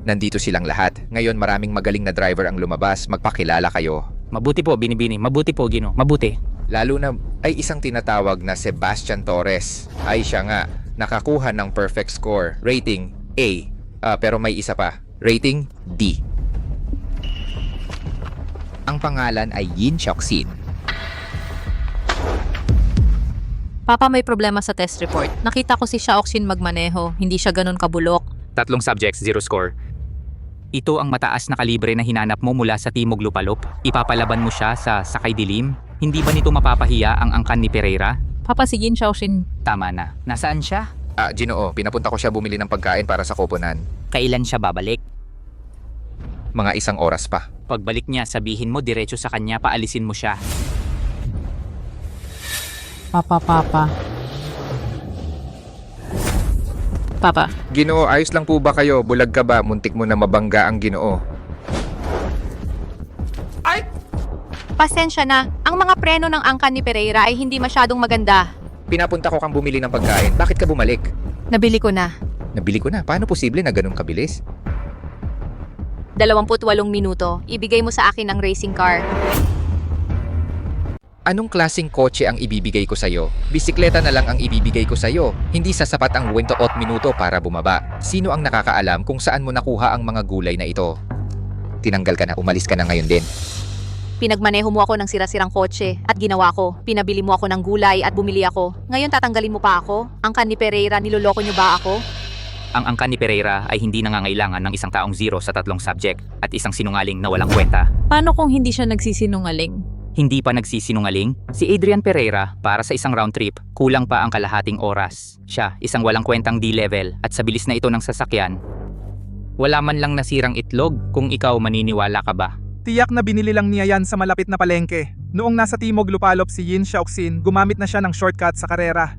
Nandito silang lahat. Ngayon maraming magaling na driver ang lumabas. Magpakilala kayo. Mabuti po, Binibini. Mabuti po, Gino. Mabuti. Lalo na ay isang tinatawag na Sebastian Torres. Ay siya nga, nakakuha ng perfect score. Rating A. Pero may isa pa. Rating D. Ang pangalan ay Yin Xiaoxin. Papa, may problema sa test report. Nakita ko si Xiaoxin magmaneho. Hindi siya ganun kabulok. 3 subjects, 0 score. Ito ang mataas na kalibre na hinanap mo mula sa Timog Lupalop. Ipapalaban mo siya sa Sakay Dilim. Hindi ba nito mapapahiya ang angkan ni Pereira? Papa, si Yin Xiaoxin. Tama na. Nasaan siya? Ginoo, pinapunta ko siya bumili ng pagkain para sa koponan. Kailan siya babalik? Mga 1 oras pa. Pagbalik niya, sabihin mo diretso sa kanya, paalisin mo siya. Papa. Ginoo, ayos lang po ba kayo? Bulag ka ba? Muntik mo na mabangga ang Ginoo. Pasensya na, ang mga preno ng angkan ni Pereira ay hindi masyadong maganda. Pinapunta ko kang bumili ng pagkain. Bakit ka bumalik? Nabili ko na. Nabili ko na. Paano posible na ganun kabilis? 28 minuto. Ibigay mo sa akin ang racing car. Anong klaseng kotse ang ibibigay ko sa'yo? Bisikleta na lang ang ibibigay ko sa'yo. Hindi sasapat ang 28 minuto para bumaba. Sino ang nakakaalam kung saan mo nakuha ang mga gulay na ito? Tinanggal ka na, umalis ka na ngayon din. Pinagmaneho mo ako ng sira-sirang kotse at ginawa ko. Pinabili mo ako ng gulay at bumili ako. Ngayon tatanggalin mo pa ako? Angkan ni Pereira, niloloko niyo ba ako? Ang angkan ni Pereira ay hindi nangangailangan ng isang taong 0 sa 3 subject at isang sinungaling na walang kwenta. Paano kung hindi siya nagsisinungaling? Hindi pa nagsisinungaling? Si Adrian Pereira, para sa isang round trip, kulang pa ang kalahating oras. Siya, isang walang kwentang D-level at sa bilis na ito ng sasakyan. Wala man lang nasirang itlog, kung ikaw maniniwala ka ba? Tiyak na binili lang niya yan sa malapit na palengke. Noong nasa Timog Lupalop si Yin Xiaoxin, gumamit na siya ng shortcut sa karera.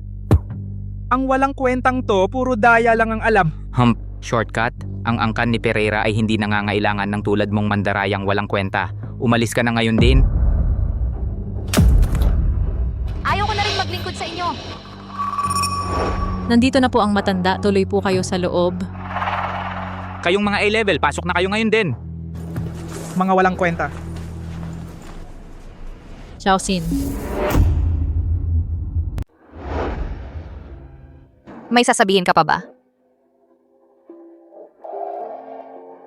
Ang walang kwentang to, puro daya lang ang alam. Shortcut? Ang angkan ni Pereira ay hindi nangangailangan ng tulad mong mandarayang walang kwenta. Umalis ka na ngayon din. Ayaw ko na rin maglingkod sa inyo. Nandito na po ang matanda, tuloy po kayo sa loob. Kayong mga A-level, pasok na kayo ngayon din. Mga walang kwenta. Xiaoxin. May sasabihin ka pa ba?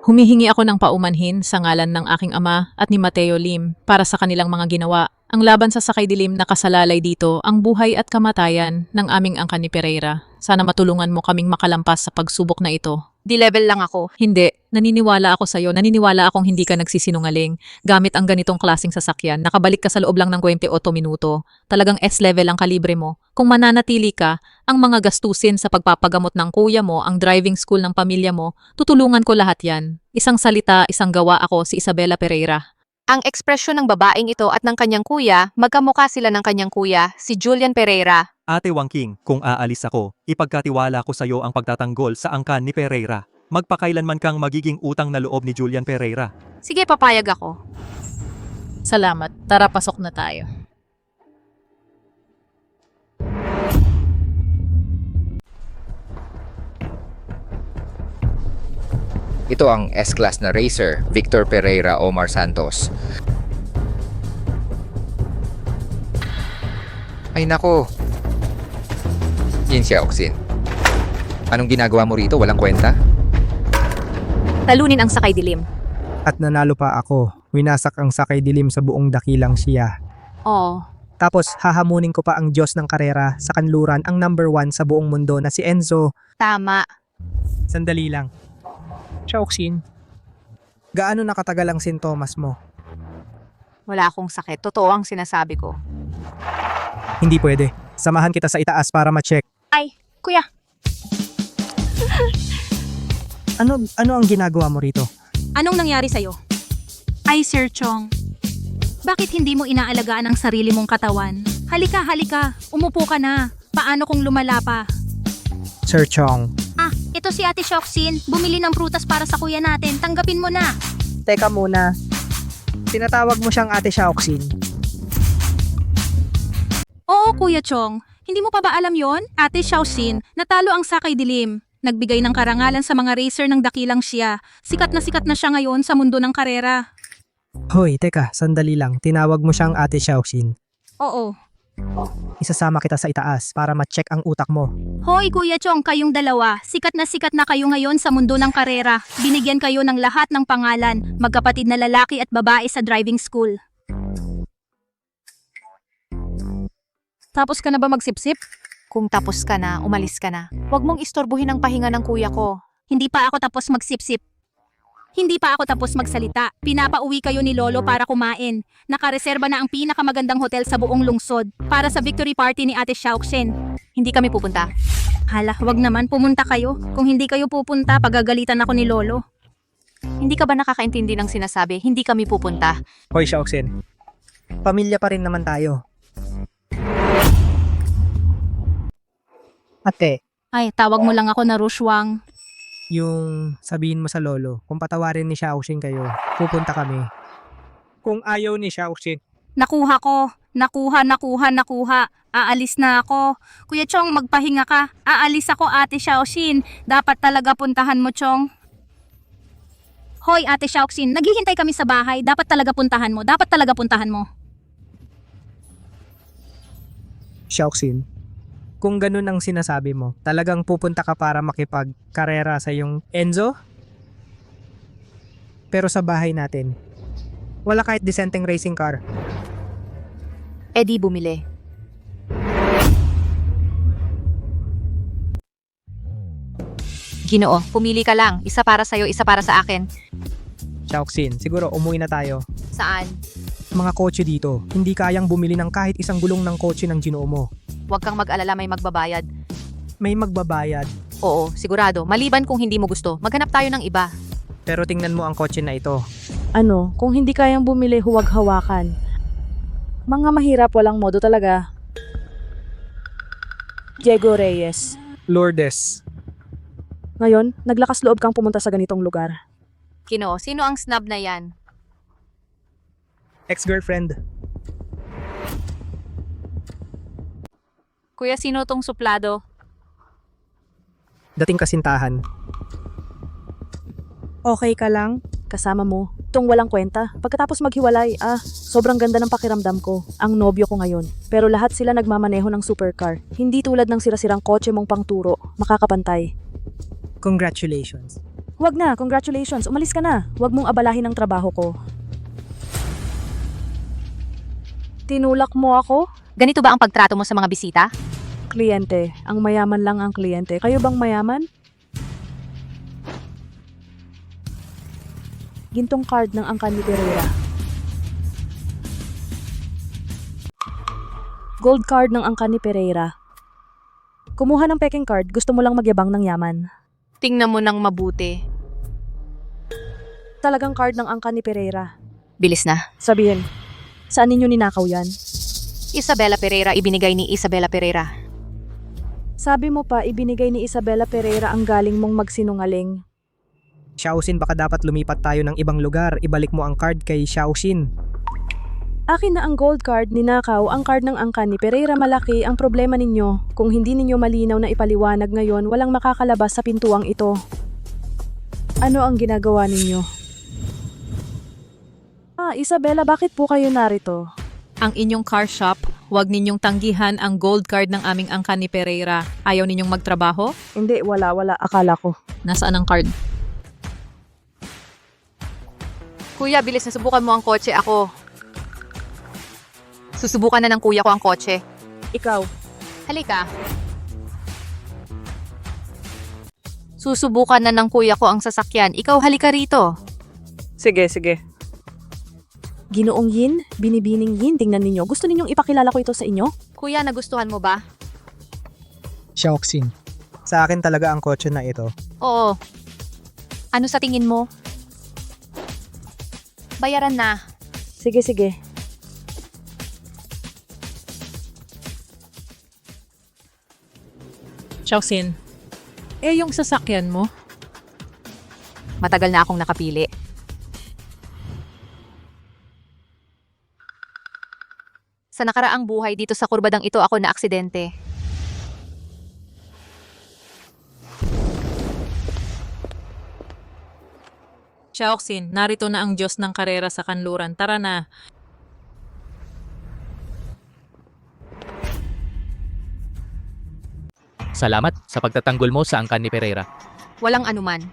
Humihingi ako ng paumanhin sa ngalan ng aking ama at ni Mateo Lim para sa kanilang mga ginawa. Ang laban sa Sakay Dilim nakasalalay dito ang buhay at kamatayan ng aming angkan ni Pereira. Sana matulungan mo kaming makalampas sa pagsubok na ito. D-level lang ako. Hindi. Naniniwala ako sa'yo. Naniniwala akong hindi ka nagsisinungaling. Gamit ang ganitong klaseng sasakyan, nakabalik ka sa loob lang ng 28 minuto. Talagang S-level ang kalibre mo. Kung mananatili ka, ang mga gastusin sa pagpapagamot ng kuya mo, ang driving school ng pamilya mo, tutulungan ko lahat yan. Isang salita, isang gawa ako si Isabela Pereira. Ang ekspresyon ng babaeng ito at ng kanyang kuya, magkamukha sila ng kanyang kuya, si Julian Pereira. Ate Wangking, kung aalis ako, ipagkatiwala ko sa iyo ang pagtatanggol sa angkan ni Pereira. Magpakailanman kang magiging utang na loob ni Julian Pereira. Sige, papayag ako. Salamat. Tara, pasok na tayo. Ito ang S-Class na racer, Victor Pereira Omar Santos. Ay nako. Yin Xiaoxin. Anong ginagawa mo rito? Walang kwenta? Talunin ang Sakay Dilim. At nanalo pa ako. Winasak ang Sakay Dilim sa buong dakilang siya. Oo. Tapos hahamunin ko pa ang Diyos ng karera sa kanluran, ang number 1 sa buong mundo na si Enzo. Tama. Sandali lang. Xiaoxin, gaano nakatagal ang sintomas mo? Wala akong sakit. Totoo ang sinasabi ko. Hindi pwede. Samahan kita sa itaas para ma-check. Ay, kuya. Ano ang ginagawa mo rito? Anong nangyari sa'yo? Ay, Sir Chong. Bakit hindi mo inaalagaan ang sarili mong katawan? Halika. Umupo ka na. Paano kung lumala pa? Sir Chong. Ah, ito si Ate Xiaoxin. Bumili ng prutas para sa kuya natin. Tanggapin mo na. Teka muna. Tinatawag mo siyang Ate Xiaoxin. Oo, Kuya Chong. Hindi mo pa ba alam yon? Ate Xiaoxin, natalo ang Sakay Dilim. Nagbigay ng karangalan sa mga racer ng dakilang siya. Sikat na siya ngayon sa mundo ng karera. Hoy, teka, sandali lang. Tinawag mo siyang Ate Xiaoxin. Oo. Isasama kita sa itaas para ma-check ang utak mo. Hoy, Kuya Chong, kayong dalawa. Sikat na kayo ngayon sa mundo ng karera. Binigyan kayo ng lahat ng pangalan. Magkapatid na lalaki at babae sa driving school. Tapos ka na ba magsipsip? Kung tapos ka na, umalis ka na. Huwag mong istorbohin ang pahinga ng kuya ko. Hindi pa ako tapos magsipsip. Hindi pa ako tapos magsalita. Pinapauwi kayo ni Lolo para kumain. Nakareserba na ang pinakamagandang hotel sa buong lungsod para sa victory party ni Ate Xiaoxin. Hindi kami pupunta. Hala, wag naman, pumunta kayo. Kung hindi kayo pupunta, pagagalitan ako ni Lolo. Hindi ka ba nakakaintindi ng sinasabi? Hindi kami pupunta. Hoy, Xiaoxin. Pamilya pa rin naman tayo. Ate, Ay, tawag mo lang ako na Rushwang. yung sabihin mo sa lolo, kung patawarin ni Xiaoxin kayo, pupunta kami. Kung ayaw ni Xiaoxin, Nakuha ko. Nakuha. Aalis na ako. Kuya Chong, magpahinga ka. Aalis ako, Ate Xiaoxin. Dapat talaga puntahan mo, Chong. Hoy, Ate Xiaoxin, naghihintay kami sa bahay. Dapat talaga puntahan mo. Xiaoxin, kung ganun ang sinasabi mo, talagang pupunta ka para makipagkarera sa yung Enzo? Pero sa bahay natin, wala kahit disenteng racing car. Eh di bumili. Ginoo, pumili ka lang. Isa para sa'yo, isa para sa akin. Xiaoxin, siguro umuwi na tayo. Saan? Mga kotse dito, hindi kayang bumili ng kahit isang gulong ng kotse ng Ginoo mo. Huwag kang mag-alala, may magbabayad. May magbabayad, Oo, sigurado. Maliban kung hindi mo gusto, maghanap tayo ng iba. pero tingnan mo ang kotse na ito. Ano, kung hindi kayang bumili, huwag hawakan. Mga mahirap, walang modo talaga. Diego Reyes. Lourdes. Ngayon, naglakas loob kang pumunta sa ganitong lugar. Ginoo, sino ang snob na yan? Ex-girlfriend. Kuya, sino tong suplado? Dating kasintahan. Okay ka lang? Kasama mo. Tong walang kwenta. Pagkatapos maghiwalay, sobrang ganda ng pakiramdam ko. Ang nobyo ko ngayon. Pero lahat sila nagmamaneho ng supercar. Hindi tulad ng sira-sirang kotse mong pangturo. Makakapantay. Congratulations. Huwag na, congratulations. Umalis ka na. Huwag mong abalahin ang trabaho ko. Tinulak mo ako? Ganito ba ang pagtrato mo sa mga bisita? Kliyente. Ang mayaman lang ang kliyente. Kayo bang mayaman? Gintong card ng angkan ni Pereira. Gold card ng angkan ni Pereira. Kumuha ng peking card, gusto mo lang magyabang ng yaman. Tingnan mo nang mabuti. Talagang card ng angkan ni Pereira. Bilis na. Sabihin, saan ninyo ninakaw yan? Isabela Pereira, ibinigay ni Isabela Pereira. Sabi mo pa, ibinigay ni Isabela Pereira ang galing mong magsinungaling. Xiaoxin, baka dapat lumipat tayo ng ibang lugar. Ibalik mo ang card kay Xiaoxin. Akin na ang gold card, ninakaw ang card ng angkan ni Pereira. Malaki ang problema ninyo. Kung hindi ninyo malinaw na ipaliwanag ngayon, walang makakalabas sa pintuang ito. Ano ang ginagawa ninyo? Isabela, bakit po kayo narito? Ang inyong car shop, huwag ninyong tanggihan ang gold card ng aming angkan ni Pereira. Ayaw ninyong magtrabaho? Hindi, wala. Akala ko. Nasaan ang card? Kuya, bilis na subukan mo ang kotse ako. Susubukan na ng kuya ko ang kotse. Ikaw. Halika. Susubukan na ng kuya ko ang sasakyan. Ikaw halika rito. Sige. Ginoong Yin, binibining Yin, tingnan ninyo. Gusto ninyong ipakilala ko ito sa inyo? Kuya, nagustuhan mo ba? Xiaoxin, sa akin talaga ang kotse na ito. Oo. Ano sa tingin mo? Bayaran na. Sige. Xiaoxin, yung sasakyan mo? Matagal na akong nakapili. Sa nakaraang buhay dito sa kurbadang ito ako na aksidente. Xiaoxin, narito na ang Diyos ng karera sa kanluran. Tara na. Salamat sa pagtatanggol mo sa angkan ni Pereira. Walang anuman.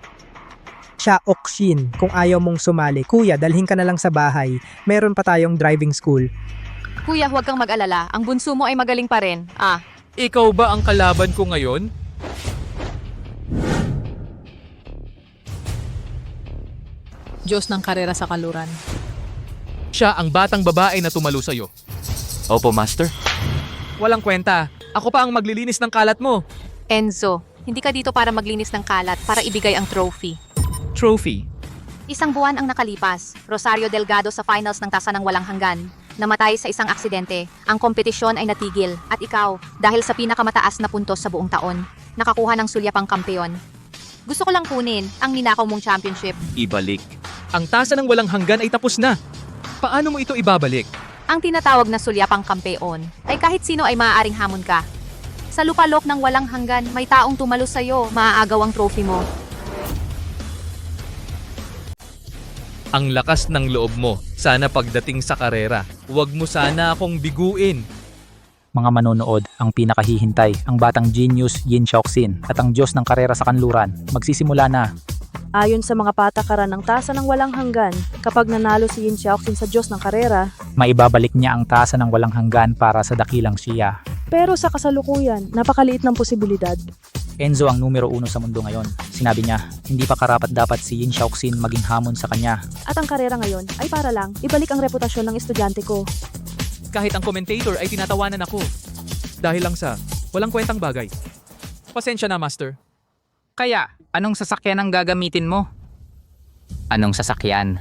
Xiaoxin, kung ayaw mong sumali, kuya, dalhin ka na lang sa bahay. Meron pa tayong driving school. Kuya, huwag kang mag-alala. Ang bunso mo ay magaling pa rin. Ikaw ba ang kalaban ko ngayon? Diyos ng karera sa kanluran. Siya ang batang babae na tumalo sa'yo. Opo, Master. Walang kwenta. Ako pa ang maglilinis ng kalat mo. Enzo, hindi ka dito para maglinis ng kalat, para ibigay ang trophy. Trophy. Isang buwan ang nakalipas. Rosario Delgado sa finals ng tasa ng walang hanggan. Namatay sa isang aksidente. Ang kompetisyon ay natigil. At ikaw, dahil sa pinakamataas na puntos sa buong taon, nakakuha ng sulyapang kampeon. Gusto ko lang kunin ang ninakaw mong championship. Ibalik. Ang tasa ng walang hanggan ay tapos na. Paano mo ito ibabalik? Ang tinatawag na sulyapang kampeon ay kahit sino ay maaaring hamon ka. Sa lupalop ng walang hanggan, may taong tumalo sa'yo, maaagaw ang trophy mo. Ang lakas ng loob mo. Sana pagdating sa karera, huwag mo sana akong biguin. Mga manonood, ang pinakahihintay, ang batang genius Yin Xiaoxin at ang Diyos ng karera sa kanluran. Magsisimula na. Ayon sa mga patakaran ng tasa ng walang hanggan, kapag nanalo si Yin Xiaoxin sa Diyos ng karera, Maibabalik niya ang tasa ng walang hanggan para sa dakilang siya. pero sa kasalukuyan, napakaliit ng posibilidad. Enzo ang numero 1 sa mundo ngayon. Sinabi niya, hindi pa karapat-dapat si Yin Xiaoxin maging hamon sa kanya. At ang karera ngayon ay para lang ibalik ang reputasyon ng estudyante ko. Kahit ang commentator ay tinatawanan ako. Dahil lang sa walang kwentang bagay. Pasensya na, Master. Kaya, anong sasakyan ang gagamitin mo? Anong sasakyan?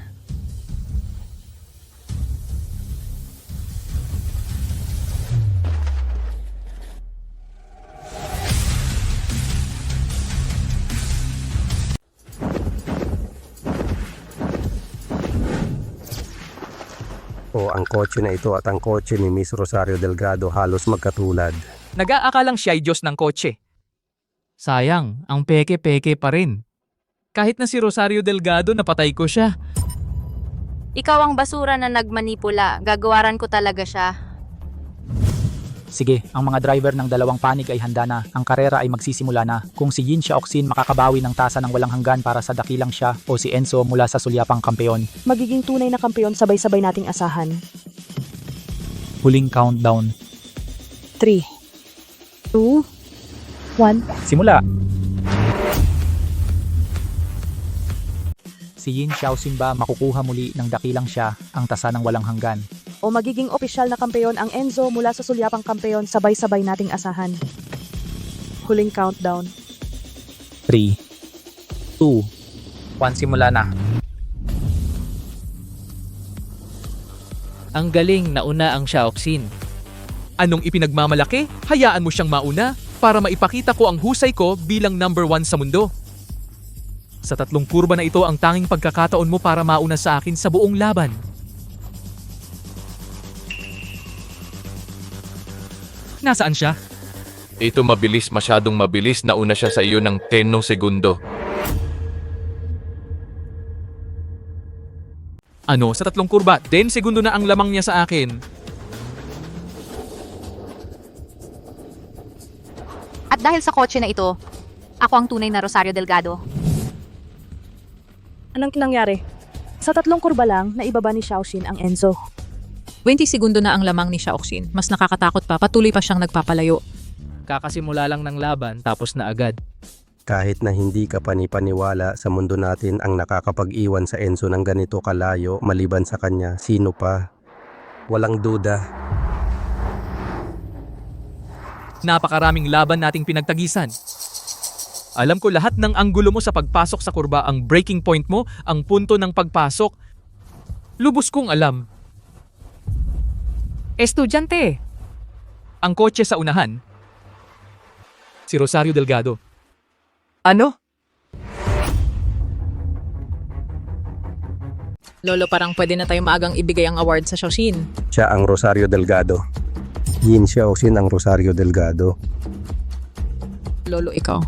O ang kotse na ito at ang kotse ni Miss Rosario Delgado halos magkatulad. Nag-aakalang siya ay Diyos ng kotse. Sayang, ang peke-peke pa rin. Kahit na si Rosario Delgado, napatay ko siya. Ikaw ang basura na nagmanipula. Gagawaran ko talaga siya. Sige, ang mga driver ng dalawang panig ay handa na. Ang karera ay magsisimula na. Kung si Yin Xiaoxin makakabawi ng tasa ng walang hanggan para sa dakilang siya o si Enzo mula sa sulyapang kampeon. Magiging tunay na kampeon sabay-sabay nating asahan. Huling countdown. 3, 2, 1. Simula! Si Yin Xiaoxin ba makukuha muli ng dakilang siya ang tasa ng walang hanggan? O magiging opisyal na kampeon ang Enzo mula sa sulyapang kampeon sabay-sabay nating asahan. Huling countdown. 3, 2, 1. Simula na. Ang galing, nauna ang Xiaoxin. Anong ipinagmamalaki? Hayaan mo siyang mauna para maipakita ko ang husay ko bilang number 1 sa mundo. Sa 3 kurba na ito ang tanging pagkakataon mo para mauna sa akin sa buong laban. Nasaan siya? Ito mabilis, masyadong mabilis. Nauna siya sa iyo ng 10 segundo. Ano, sa 3 kurba, 10 segundo na ang lamang niya sa akin. At dahil sa kotse na ito, ako ang tunay na Rosario Delgado. Anong nangyari? Sa 3 kurba lang, naibaba ni Xiaoxin ang Enzo. 20 segundo na ang lamang ni Xiaoxin. Mas nakakatakot pa, patuloy pa siyang nagpapalayo. Kakasimula lang ng laban, tapos na agad. Kahit na hindi ka panipaniwala sa mundo natin ang nakakapag-iwan sa Enzo ng ganito kalayo maliban sa kanya, sino pa? Walang duda. Napakaraming laban nating pinagtagisan. Alam ko lahat ng anggulo mo sa pagpasok sa kurba, ang breaking point mo, ang punto ng pagpasok. Lubos kong alam. Estudyante. Ang kotse sa unahan. Si Rosario Delgado. Ano? Lolo, parang pwede na tayo maagang ibigay ang award sa Xiaoxin. Siya ang Rosario Delgado. Yin Xiaoxin ang Rosario Delgado. Lolo, ikaw.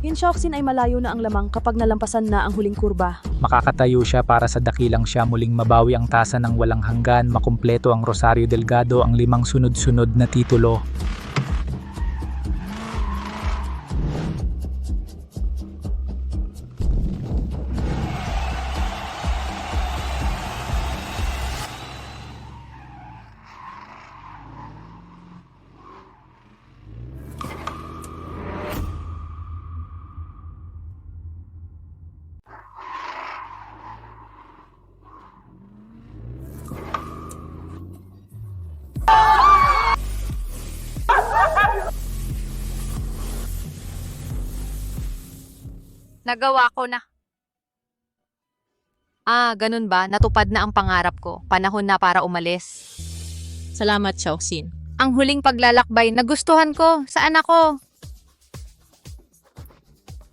Yin Xiaoxin ay malayo na ang lamang kapag nalampasan na ang huling kurba. Makakatayo siya para sa dakilang siya muling mabawi ang tasa ng walang hanggan, makumpleto ang Rosario Delgado ang 5 sunod-sunod na titulo. Nagawa ko na. Ganun ba? Natupad na ang pangarap ko. Panahon na para umalis. Salamat, Xiaoxin. Ang huling paglalakbay, nagustuhan ko. Saan ako?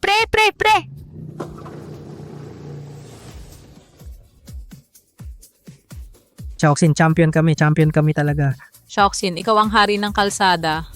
Pre! Xiaoxin, champion kami talaga. Xiaoxin, ikaw ang hari ng kalsada.